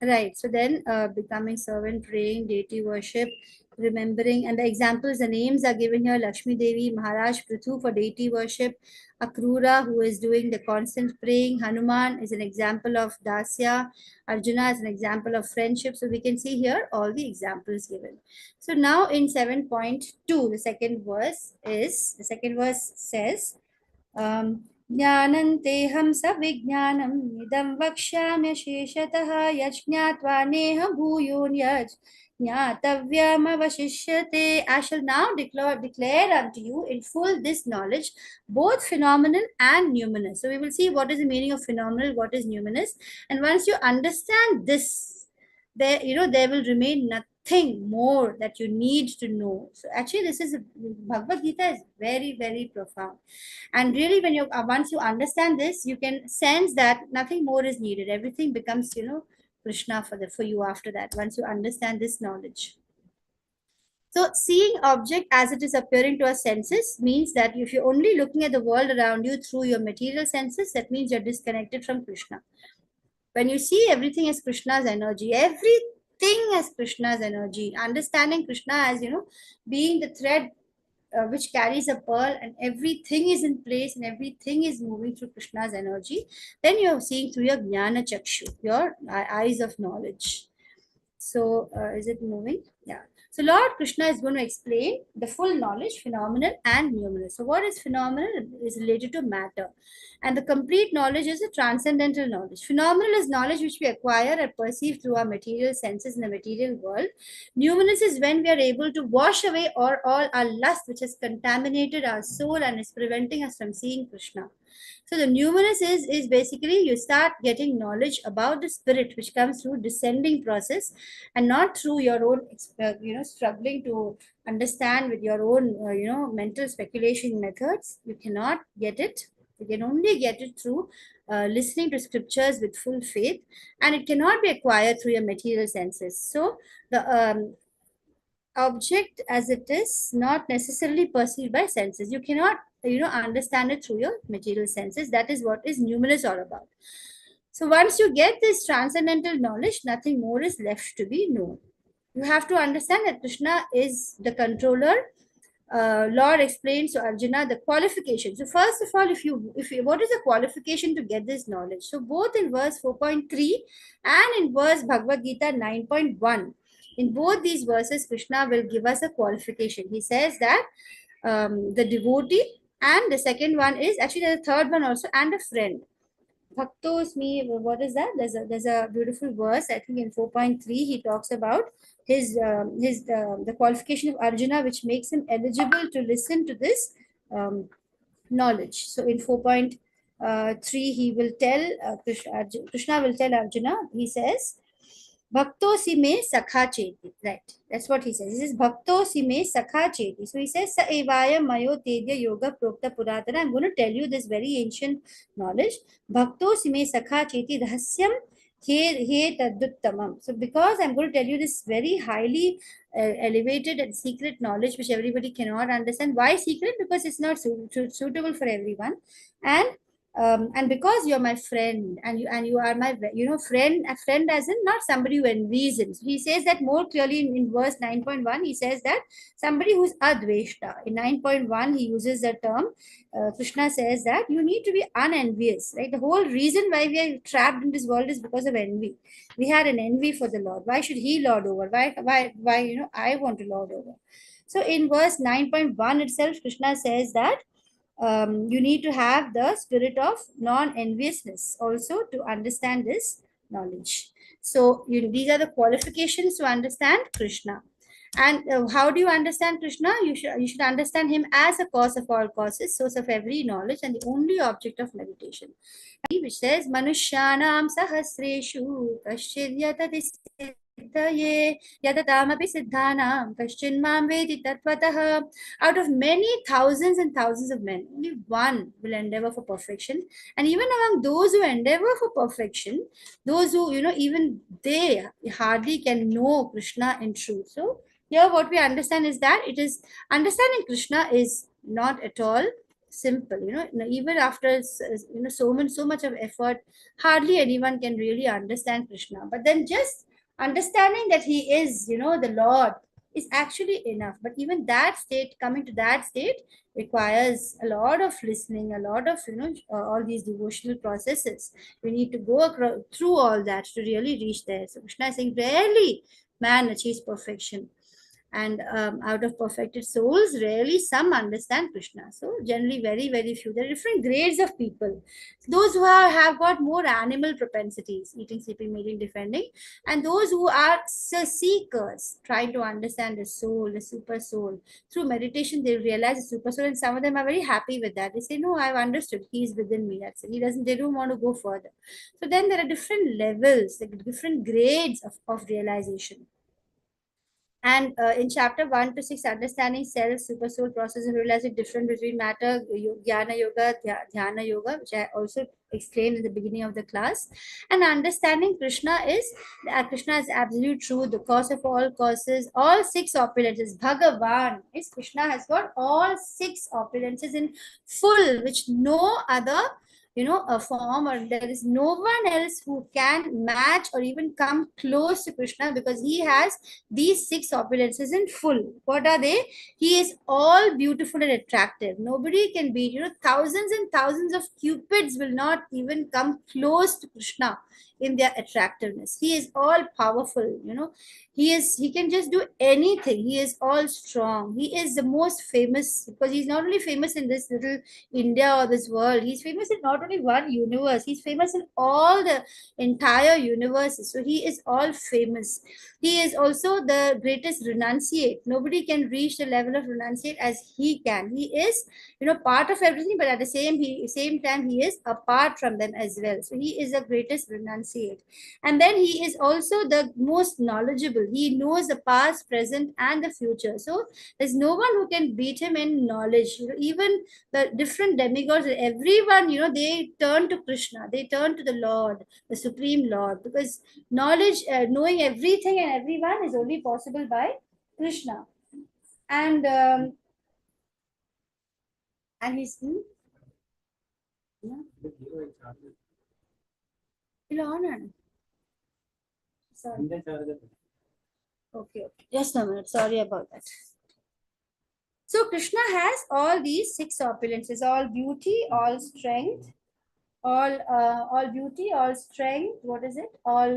Right. So then becoming servant, praying, deity worship, remembering, and the examples, the names are given here: Lakshmi Devi, Maharaj Prithu for deity worship, Akrura, who is doing the constant praying, Hanuman is an example of Dasya, Arjuna is an example of friendship. So we can see here all the examples given. So now in 7.2, the second verse says, ज्ञानन्तेऽहं सविज्ञानम् इदं वक्ष्याम्य शेषतः यज्ञात्वा नेह भूयोऽन्यज् ज्ञातव्यमवशिष्यते. I shall now declare unto you in full this knowledge, both phenomenal and numinous. So we will see what is the meaning of phenomenal, what is numinous, and once you understand this, there will remain nothing more that you need to know. So actually, Bhagavad Gita is very, very profound. And really, when once you understand this, you can sense that nothing more is needed. Everything becomes, Krishna for you after that, once you understand this knowledge. So seeing object as it is appearing to our senses means that if you're only looking at the world around you through your material senses, that means you're disconnected from Krishna. When you see everything as Krishna's energy, everything as Krishna's energy, understanding Krishna as, being the thread which carries a pearl, and everything is in place and everything is moving through Krishna's energy, then you're seeing through your Jnana Chakshu, your eyes of knowledge. So is it moving? Yeah. So Lord Krishna is going to explain the full knowledge, phenomenal and numinous. So what is phenomenal? Is related to matter. And the complete knowledge is a transcendental knowledge. Phenomenal is knowledge which we acquire and perceive through our material senses in the material world. Numinous is when we are able to wash away all our lust which has contaminated our soul and is preventing us from seeing Krishna. So the numinous is basically you start getting knowledge about the spirit, which comes through descending process and not through your own, struggling to understand with your own, mental speculation methods. You cannot get it. You can only get it through listening to scriptures with full faith, and it cannot be acquired through your material senses. So the object as it is not necessarily perceived by senses. You cannot understand it through your material senses. That is what is numinous all about. So once you get this transcendental knowledge, nothing more is left to be known. You have to understand that Krishna is the controller. Lord explains to Arjuna the qualification. So first of all, if you what is the qualification to get this knowledge? So both in verse 4.3 and in verse Bhagavad Gita 9.1, in both these verses, Krishna will give us a qualification. He says that the devotee, and the second one is actually the third one also, and a friend. Bhaktosmi, what is that? There's a beautiful verse, I think in 4.3, he talks about the qualification of Arjuna, which makes him eligible to listen to this knowledge. So in 4.3, he will tell Krishna will tell Arjuna, he says, Bhakto si me sakha cheti. Right. That's what he says. He says, Bhakto si me sakha cheti. So he says, Sa evaya mayo tedya yoga prokta puratana. I'm going to tell you this very ancient knowledge. Bhakto si me sakha cheti rahasyam he taduttamam. So because I'm going to tell you this very highly elevated and secret knowledge, which everybody cannot understand. Why secret? Because it's not suitable for everyone. And because you're my friend, and you are my friend, a friend as in not somebody who envies him. So he says that more clearly in verse 9.1. He says that somebody who's adveshta. In 9.1, he uses the term. Krishna says that you need to be unenvious, right? The whole reason why we are trapped in this world is because of envy. We had an envy for the Lord. Why should he lord over? Why I want to lord over? So in verse 9.1 itself, Krishna says that you need to have the spirit of non-enviousness also to understand this knowledge. So these are the qualifications to understand Krishna. And how do you understand Krishna? You should understand him as a cause of all causes, source of every knowledge, and the only object of meditation. Which says, Manushyanam sahasreshu kashidyatati siddhaye yadataamapi siddhanam kaschinmam vedi tatvatah. Out of many thousands and thousands of men, only one will endeavor for perfection. And even among those who endeavor for perfection, those who, even they hardly can know Krishna in truth. So here what we understand is that it is understanding Krishna is not at all simple. Even after so much of effort, hardly anyone can really understand Krishna. But then just understanding that he is, the Lord, is actually enough. But even that state, coming to that state, requires a lot of listening, a lot of all these devotional processes. We need to go through all that to really reach there. So Krishna is saying, rarely man achieves perfection. And out of perfected souls, rarely some understand Krishna. So generally very, very few. There are different grades of people. Those who have got more animal propensities, eating, sleeping, mating, defending, and those who are seekers, trying to understand the soul, the super soul. Through meditation, they realize the super soul, and some of them are very happy with that. They say, no, I've understood. He is within me. That's it. They don't want to go further. So then there are different levels, like different grades of realization. And in chapter 1 to 6, understanding self, super soul process, and realizing difference between matter, jnana yoga, dhyana yoga, which I also explained in the beginning of the class. And understanding Krishna is absolute truth, the cause of all causes, all six opulences. Bhagavan is Krishna has got all six opulences in full, which no other a form, or there is no one else who can match or even come close to Krishna, because he has these six opulences in full. What are they? He is all beautiful and attractive. Nobody can beat, thousands and thousands of cupids will not even come close to Krishna in their attractiveness. He is all powerful, he can just do anything. He is all strong. He is the most famous, because he's not only famous in this little India or this world. He's famous in not only one universe, he's famous in all the entire universes. So he is all famous. He is also the greatest renunciate. Nobody can reach the level of renunciate as he can. He is, part of everything, but at the same time, he is apart from them as well. So he is the greatest renunciate. And then he is also the most knowledgeable. He knows the past, present, and the future. So there's no one who can beat him in knowledge. Even the different demigods, everyone, they turn to Krishna. They turn to the Lord, the Supreme Lord, because knowledge, knowing everything and everyone is only possible by Krishna. And he's sorry. Okay, just a minute. Sorry about that. So Krishna has all these six opulences, all beauty, all strength, all beauty, all strength, what is it, all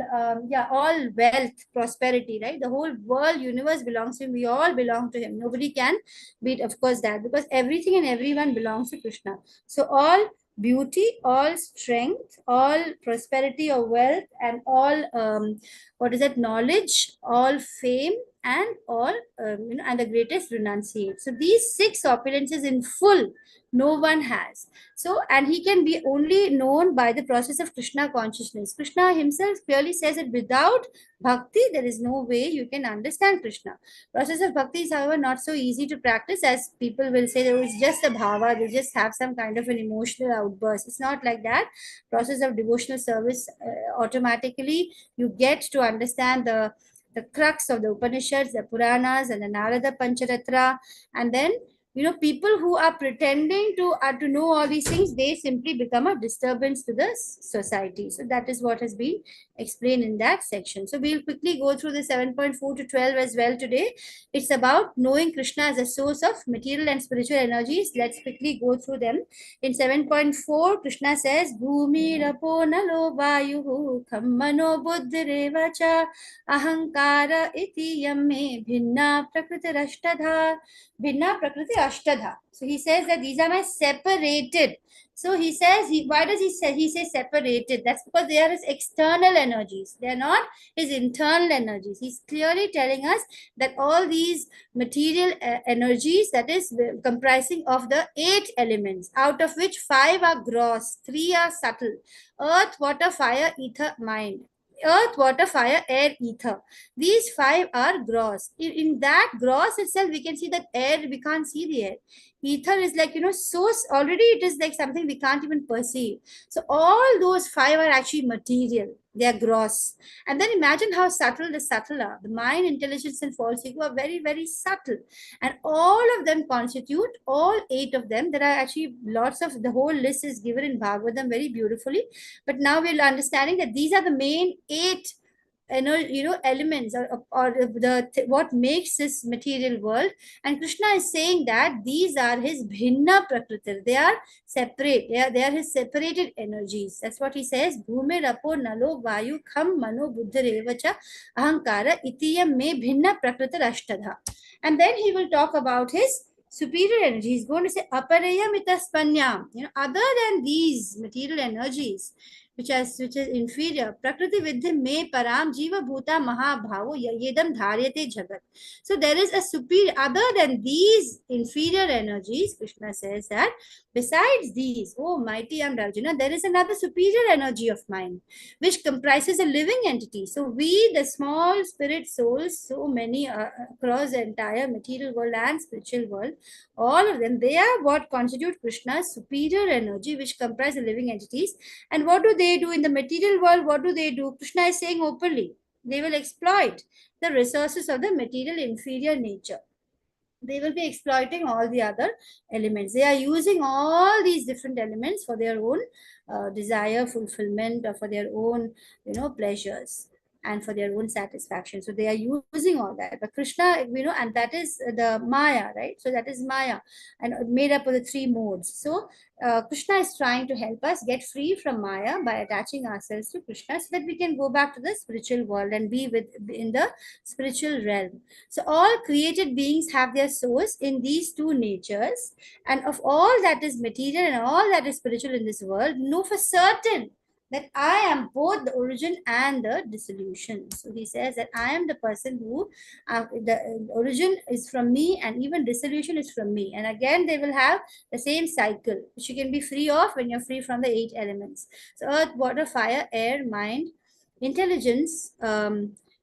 wealth, prosperity, right? The whole world, universe belongs to him. We all belong to him. Nobody can beat, of course, that, because everything and everyone belongs to Krishna. So all beauty, all strength, all prosperity or wealth, and all what is that, knowledge, all fame, and all and the greatest renunciate. So these six opulences in full no one has. So, and he can be only known by the process of Krishna consciousness. Krishna himself clearly says that without bhakti, there is no way you can understand Krishna. Process of bhakti is, however, not so easy to practice, as people will say, oh, it's just a bhava, they just have some kind of an emotional outburst. It's not like that. Process of devotional service, automatically you get to understand the crux of the Upanishads, the Puranas, and the Narada Pancharatra, and then people who are pretending to know all these things, they simply become a disturbance to the society. So that is what has been explained in that section. So we'll quickly go through the 7.4 to 12 as well today. It's about knowing Krishna as a source of material and spiritual energies. Let's quickly go through them. In 7.4, Krishna says, Bhumi rapo nalo vayuhu kammano buddhirevacha ahankara iti yamme bhinna prakritirashtadha. Bhinna Prakriti Ashtadha. So he says that these are my separated. So he says, why does he say separated? That's because they are his external energies. They are not his internal energies. He's clearly telling us that all these material energies, that is comprising of the 8 elements, out of which 5 are gross, 3 are subtle: earth, water, fire, ether, mind. Earth, water, fire, air, ether. These 5 are gross. In that gross itself, we can see that air, we can't see the air. Ether is like, so already it is like something we can't even perceive. So all those 5 are actually material. They are gross. And then imagine how subtle the subtle are. The mind, intelligence, and false ego are very, very subtle. And all of them constitute, all 8 of them. There are actually lots of, the whole list is given in Bhagavatam very beautifully. But now we're understanding that these are the main 8 elements, or what makes this material world. And Krishna is saying that these are his bhinna prakriti. They are separate. They are his separated energies. That's what he says. Bhume rapo nalo vayu kham mano buddharevacha ahankara itiyam me bhinna prakriti ashtadha. And then he will talk about his superior energy. He's going to say aparayam itaspanyam. Other than these material energies, which is inferior. Prakriti vidhi me param jiva bhuta mahabhavo yedam dharyate jagat. So there is a superior, other than these inferior energies, Krishna says that besides these, oh mighty and Arjuna, there is another superior energy of mind, which comprises a living entity. So we, the small spirit souls, so many across the entire material world and spiritual world, all of them, they are what constitute Krishna's superior energy, which comprise the living entities. And what do they do in the material world? What do they do? Krishna is saying openly, they will exploit the resources of the material inferior nature. They will be exploiting all the other elements. They are using all these different elements for their own desire, fulfillment, or for their own, pleasures, and for their own satisfaction. So they are using all that. But Krishna, and that is the Maya, right? So that is Maya, and made up of the 3 modes. So Krishna is trying to help us get free from Maya by attaching ourselves to Krishna, so that we can go back to the spiritual world and be in the spiritual realm. So all created beings have their source in these 2 natures, and of all that is material and all that is spiritual in this world, know for certain that I am both the origin and the dissolution. So he says that I am the person who, the origin is from me, and even dissolution is from me. And again, they will have the same cycle, which you can be free of when you're free from the 8 elements. So earth, water, fire, air, mind, intelligence,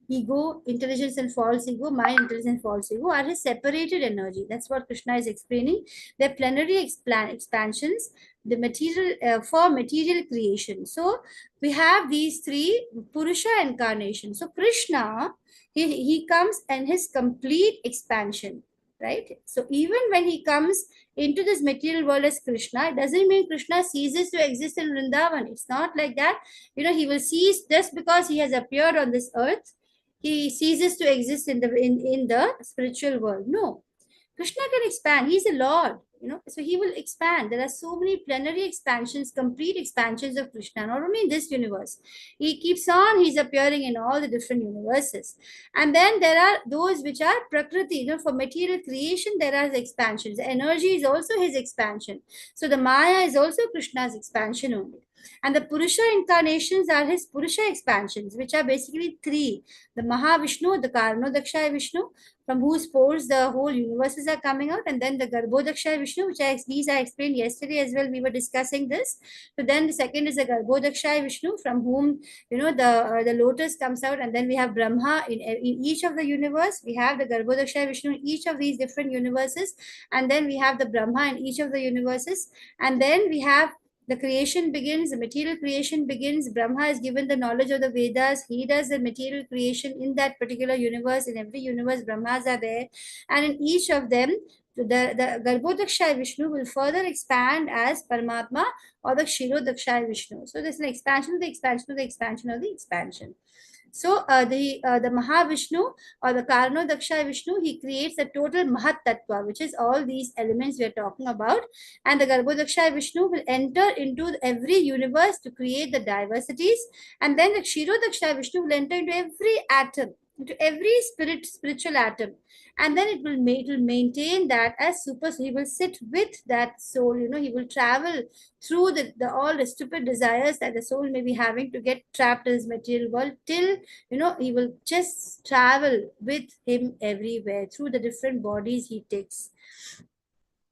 ego, intelligence and false ego, mind, intelligence and false ego are his separated energy. That's what Krishna is explaining. They're plenary expansions, the material for material creation. So we have these 3 Purusha incarnations. So Krishna, he comes in his complete expansion, right? So even when he comes into this material world as Krishna, it doesn't mean Krishna ceases to exist in Vrindavan. It's not like that. He will cease just because he has appeared on this earth. He ceases to exist in the spiritual world. No. Krishna can expand. He's a Lord, so he will expand. There are so many plenary expansions, complete expansions of Krishna, not only in this universe. He keeps on, he's appearing in all the different universes. And then there are those which are Prakriti, for material creation, there are expansions. The energy is also his expansion. So the Maya is also Krishna's expansion only. And the Purusha incarnations are his Purusha expansions, which are basically three: the Mahavishnu, the Karnodakshaya Vishnu, from whose pores the whole universes are coming out, and then the Garbhodakshaya Vishnu, these I explained yesterday as well. We were discussing this. So then the second is the Garbhodakshaya Vishnu, from whom the lotus comes out, and then we have Brahma in each of the universe. We have the Garbhodakshaya Vishnu in each of these different universes, and then we have the Brahma in each of the universes, and then we have the creation begins, the material creation begins. Brahma is given the knowledge of the Vedas. He does the material creation in that particular universe. In every universe, Brahmas are there. And in each of them, the Garbhodakshaya Vishnu will further expand as Paramatma or the Kshirodakshaya Vishnu. So there's an expansion of the expansion of the expansion of the expansion. So the Mahavishnu or the Karnodakshaya Vishnu, he creates the total Mahat Tattva, which is all these elements we are talking about. And the Garbhodakshaya Vishnu will enter into every universe to create the diversities. And then the Kshirodakshaya Vishnu will enter into every atom, into every spiritual atom. And then it will maintain that as super. So he will sit with that soul, he will travel through all the stupid desires that the soul may be having to get trapped in this material world, till he will just travel with him everywhere through the different bodies he takes.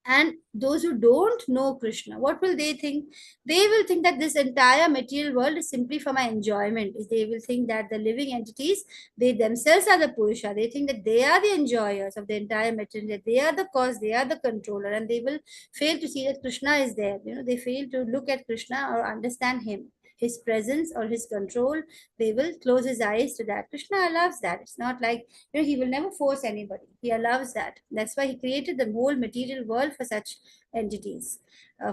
And those who don't know Krishna, what will they think? They will think that this entire material world is simply for my enjoyment. They will think that the living entities, they themselves are the Purusha. They think that they are the enjoyers of the entire material, that they are the cause, they are the controller, and they will fail to see that Krishna is there. They fail to look at Krishna or understand him, his presence or his control. They will close his eyes to that. Krishna allows that. It's not like, he will never force anybody. He allows that. That's why he created the whole material world for such entities,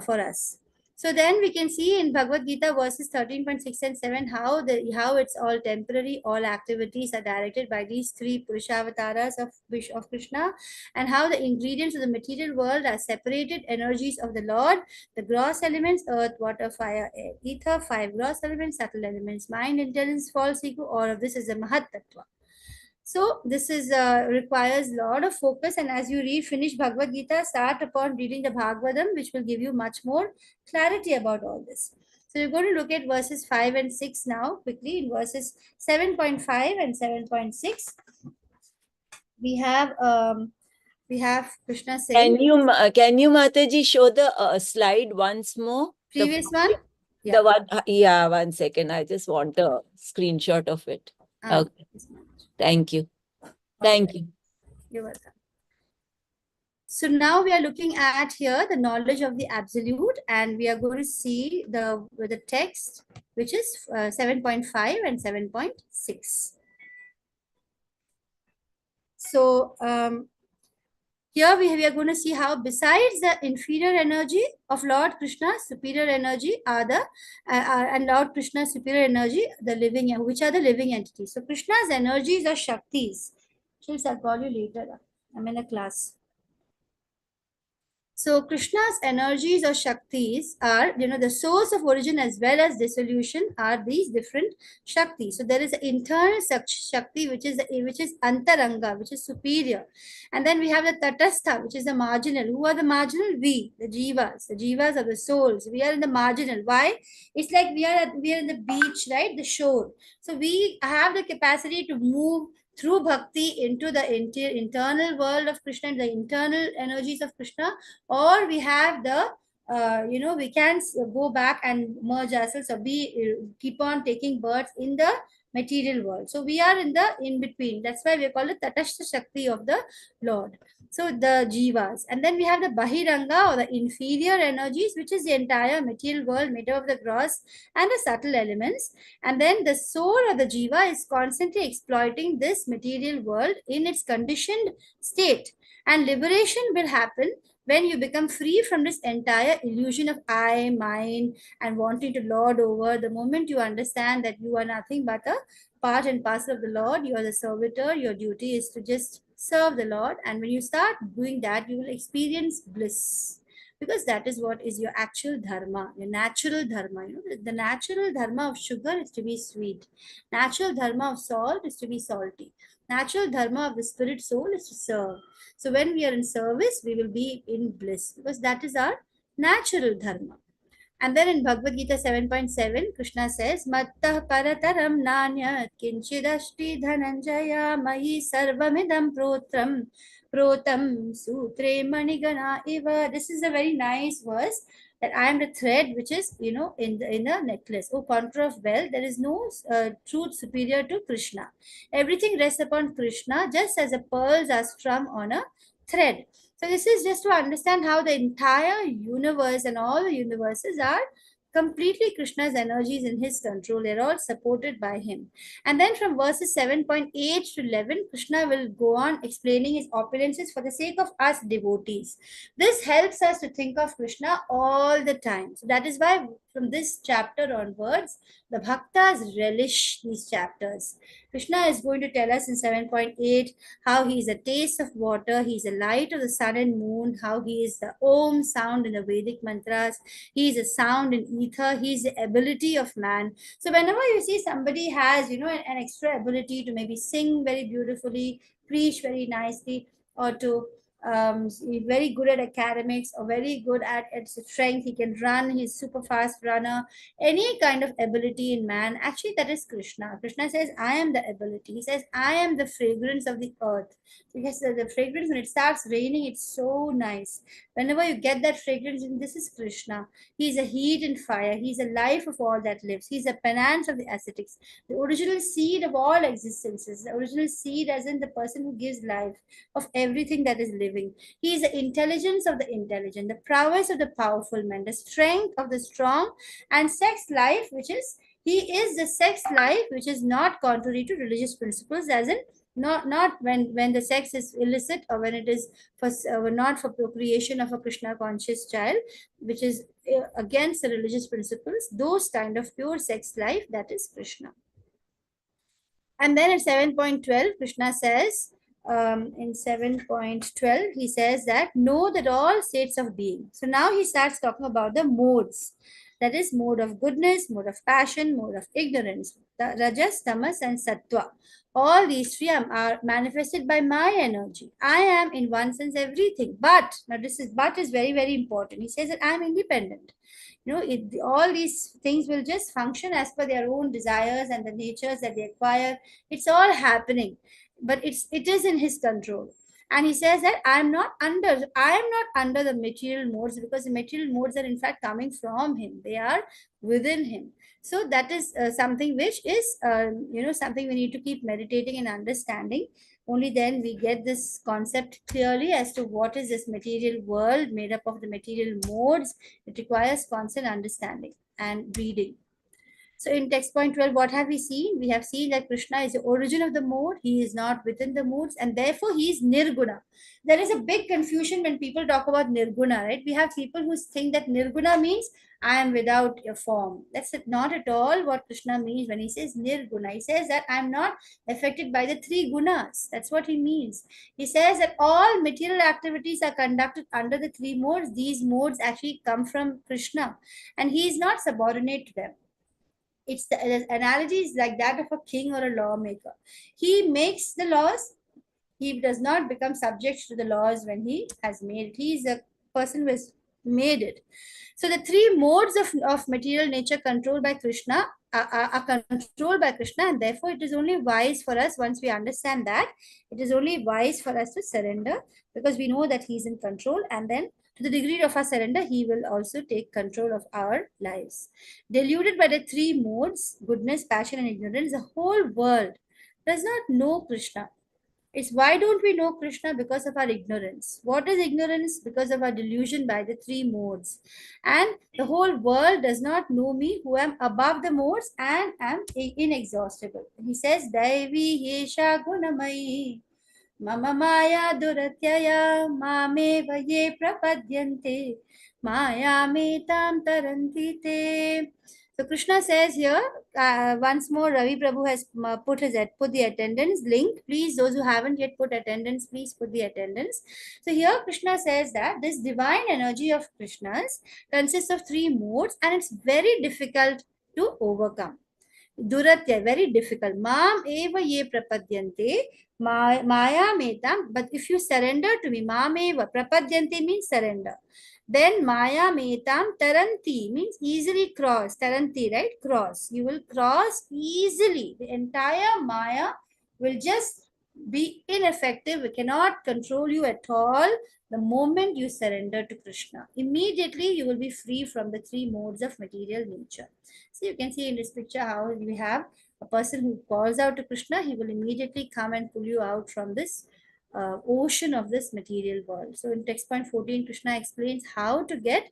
for us. So then we can see in Bhagavad Gita verses 13.6 and 7 how it's all temporary. All activities are directed by these three Purushavatars of Krishna, and how the ingredients of the material world are separated energies of the Lord. The gross elements: earth, water, fire, air, ether. 5 gross elements: subtle elements, mind, intelligence, false ego. All of this is the Mahat Tattva. So this is requires a lot of focus, and as you finish Bhagavad Gita, start upon reading the Bhagavatam, which will give you much more clarity about all this. So you're going to look at verses 5 and 6 now quickly. In verses 7.5 and 7.6, we have Krishna saying. Can you Mataji show the slide once more? Previous one? Yeah. The one, yeah, 1 second. I just want a screenshot of it. Okay. Thank you. Thank you. You're welcome. So now we are looking at here the knowledge of the absolute, and we are going to see the text, which is 7.5 and 7.6. So here we are going to see how, besides the inferior energy of Lord Krishna, superior energy are the and Lord Krishna's superior energy, the living, which are the living entities. So Krishna's energies are Shaktis. I'll call you later. I'm in a class. So Krishna's energies or Shaktis are, the source of origin as well as dissolution are these different Shaktis. So there is an internal Shakti, which is Antaranga, which is superior. And then we have the Tatastha, which is the marginal. Who are the marginal? We, the Jivas. The Jivas are the souls. We are in the marginal. Why? It's like we are in the beach, right? The shore. So we have the capacity to move through bhakti into the internal world of Krishna, the internal energies of Krishna, or we have the we can go back and merge ourselves, or keep on taking birth in the material world. So we are in the in between. That's why we call it Tatashta Shakti of the Lord. So the Jivas. And then we have the Bahiranga or the inferior energies, which is the entire material world made up of the gross and the subtle elements. And then the soul or the Jiva is constantly exploiting this material world in its conditioned state. And liberation will happen when you become free from this entire illusion of I, mine, and wanting to lord over. The moment you understand that you are nothing but a part and parcel of the Lord, you are the servitor, your duty is to just serve the Lord. And when you start doing that, you will experience bliss, because that is what is your actual dharma, your natural dharma. The natural dharma of sugar is to be sweet. Natural dharma of salt is to be salty. Natural dharma of the spirit soul is to serve. So when we are in service, we will be in bliss, because that is our natural dharma. And then in Bhagavad Gita 7.7, Krishna says, Mattah parataram nanyat kinchidashti dhananjaya mahi sarvamidam protam sutre manigana iva. This is a very nice verse, that I am the thread which is, in the necklace. Oh, conqueror of wealth, there is no truth superior to Krishna. Everything rests upon Krishna, just as the pearls are strung on a thread. So this is just to understand how the entire universe and all the universes are completely Krishna's energies in his control. They're all supported by him. And then from verses 7.8 to 11, Krishna will go on explaining his opulences for the sake of us devotees. This helps us to think of Krishna all the time. So that is why from this chapter onwards, the bhaktas relish these chapters. Krishna is going to tell us in 7.8 how he is a taste of water, he is a light of the sun and moon, how he is the Om sound in the Vedic mantras, he is a sound in ether, he is the ability of man. So whenever you see somebody has, an extra ability to maybe sing very beautifully, preach very nicely, or to very good at academics, or very good at strength, he can run, he's super fast runner, any kind of ability in man, actually that is Krishna. Krishna says, I am the ability. He says, I am the fragrance of the earth. Because the fragrance, when it starts raining, it's so nice. Whenever you get that fragrance, this is Krishna. He's a heat and fire. He's a life of all that lives. He's a penance of the ascetics, the original seed of all existences, the original seed as in the person who gives life of everything that is living. He is the intelligence of the intelligent, the prowess of the powerful men, the strength of the strong, and sex life, which is, he is the sex life which is not contrary to religious principles, as in not when the sex is illicit, or when it is for not for procreation of a Krishna conscious child, which is against the religious principles. Those kind of pure sex life, that is Krishna. And then at 7.12, Krishna says, in 7.12, he says that know that all states of being. So now he starts talking about the modes. That is mode of goodness, mode of passion, mode of ignorance, the rajas, tamas, and sattva. All these three are manifested by my energy. I am in one sense everything. But, now this is, but is very, very important. He says that I am independent. All these things will just function as per their own desires and the natures that they acquire. It's all happening, but it is in his control. And he says that I am not under the material modes, because the material modes are in fact coming from him. They are within him. So that is something which is something we need to keep meditating and understanding. Only then we get this concept clearly as to what is this material world made up of, the material modes. It requires constant understanding and reading. So in text point 12, what have we seen? We have seen that Krishna is the origin of the mode. He is not within the modes, and therefore he is nirguna. There is a big confusion when people talk about nirguna, right? We have people who think that nirguna means I am without a form. That's not at all what Krishna means when he says nirguna. He says that I am not affected by the three gunas. That's what he means. He says that all material activities are conducted under the three modes. These modes actually come from Krishna, and he is not subordinate to them. It's the analogy is like that of a king or a lawmaker. He makes the laws. He does not become subject to the laws when he has made it. He is a person who has made it. So the three modes of material nature controlled by Krishna are controlled by Krishna, and therefore it is only wise for us, once we understand that, it is only wise for us to surrender, because we know that he is in control, and then to the degree of our surrender, he will also take control of our lives. Deluded by the three modes, goodness, passion, and ignorance, the whole world does not know Krishna. It's why don't we know Krishna? Because of our ignorance. What is ignorance? Because of our delusion by the three modes. And the whole world does not know me, who am above the modes and am inexhaustible. He says, Daivi Yesha Gunamai. Mama Maya Duratyaya Mame Vaye Prapadyante Maya Metam Tarantite. So So Krishna says here, once more, Ravi Prabhu has put the attendance link. Please, those who haven't yet put attendance, please put the attendance. So here Krishna says that this divine energy of Krishna's consists of 3 modes, and it's very difficult to overcome. Duratya, very difficult. Mam eva ye prapadyante, maya metam. But if you surrender to me, mam eva, prapadyante means surrender. Then maya metam taranti means easily cross. Taranti, right? Cross. You will cross easily. The entire maya will just be ineffective. It cannot control you at all the moment you surrender to Krishna. Immediately you will be free from the 3 modes of material nature. So you can see in this picture how we have a person who calls out to Krishna, he will immediately come and pull you out from this ocean of this material world. So in text point 14, Krishna explains how to get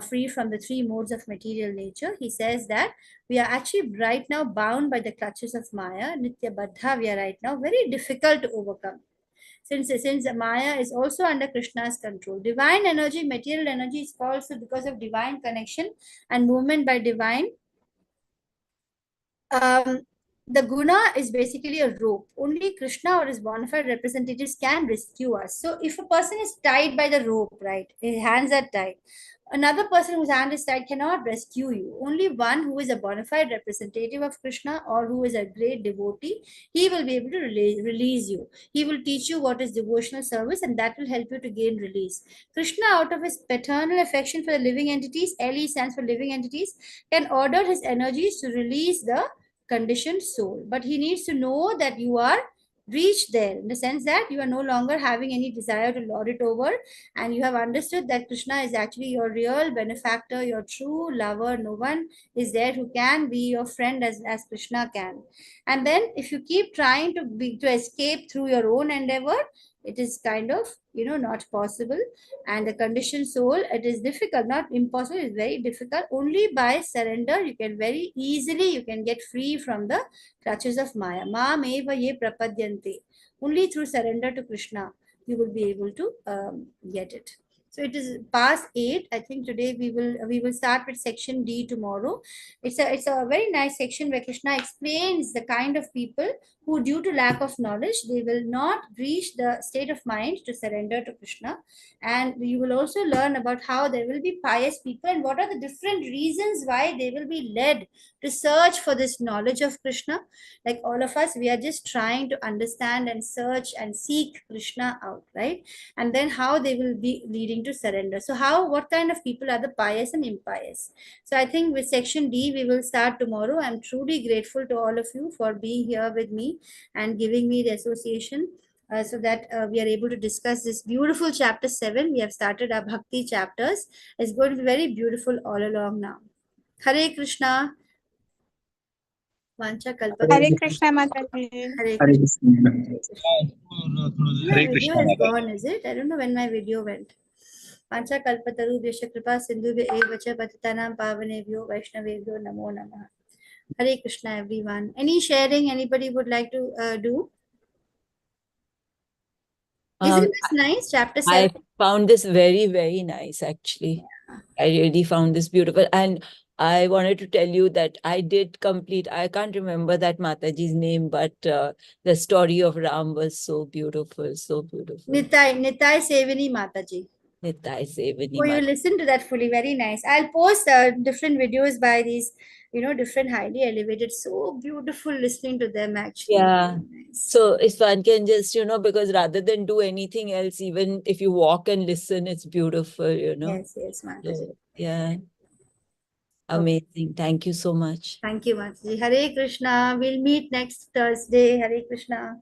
free from the 3 modes of material nature. He says that we are actually right now bound by the clutches of Maya, Nitya Baddha, we are right now very difficult to overcome. Since Maya is also under Krishna's control. Divine energy, material energy is also because of divine connection and movement by divine. The guna is basically a rope. Only Krishna or his bona fide representatives can rescue us. So if a person is tied by the rope, right, his hands are tied, another person whose hand is tied cannot rescue you. Only one who is a bona fide representative of Krishna or who is a great devotee, he will be able to release you. He will teach you what is devotional service, and that will help you to gain release. Krishna, out of his paternal affection for the living entities, LE stands for living entities, can order his energies to release the conditioned soul. But he needs to know that you are reached there, in the sense that you are no longer having any desire to lord it over, and you have understood that Krishna is actually your real benefactor, your true lover. No one is there who can be your friend as Krishna can. And then if you keep trying to escape through your own endeavor, it is kind of, not possible. And the conditioned soul, it is difficult, not impossible, it's very difficult. Only by surrender you can very easily, you can get free from the clutches of Maya. Mam eva ye prapadyante. Only through surrender to Krishna you will be able to get it. So it is past 8. I think today we will start with section D tomorrow. It's a very nice section where Krishna explains the kind of people who, due to lack of knowledge, they will not reach the state of mind to surrender to Krishna. And you will also learn about how there will be pious people and what are the different reasons why they will be led to search for this knowledge of Krishna. Like all of us, we are just trying to understand and search and seek Krishna out, right? And then how they will be leading to surrender. So what kind of people are the pious and impious? So I think with section D, we will start tomorrow. I'm truly grateful to all of you for being here with me and giving me the association so that we are able to discuss this beautiful chapter 7. We have started our bhakti chapters. It's going to be very beautiful all along now. Hare Krishna. Vancha kalpata. Hare Krishna Mataji. Hare Hare Krishna. Krishna. My Hare video Krishna. is gone, is it? I don't know when my video went. Vancha kalpataru desha kripa sindhu evacha patitanam pavanebhyo vaishnavebhyo namo namah. Hare Krishna, everyone. Any sharing anybody would like to do? Isn't this nice? Chapter 7. I found this very, very nice, actually. I really found this beautiful. And I wanted to tell you that I did complete, I can't remember that Mataji's name, but the story of Ram was so beautiful, so beautiful. Nitai Sevini Mataji. Nitai Sevini Oh, you Mataji. listen to that fully. Very nice. I'll post different videos by these, different highly elevated. So beautiful listening to them, actually. Yeah. Nice. So if one can just, because rather than do anything else, even if you walk and listen, it's beautiful, Yes, Mataji. So, yeah. Amazing. Okay. Thank you so much. Thank you, Mataji. Hare Krishna. We'll meet next Thursday. Hare Krishna.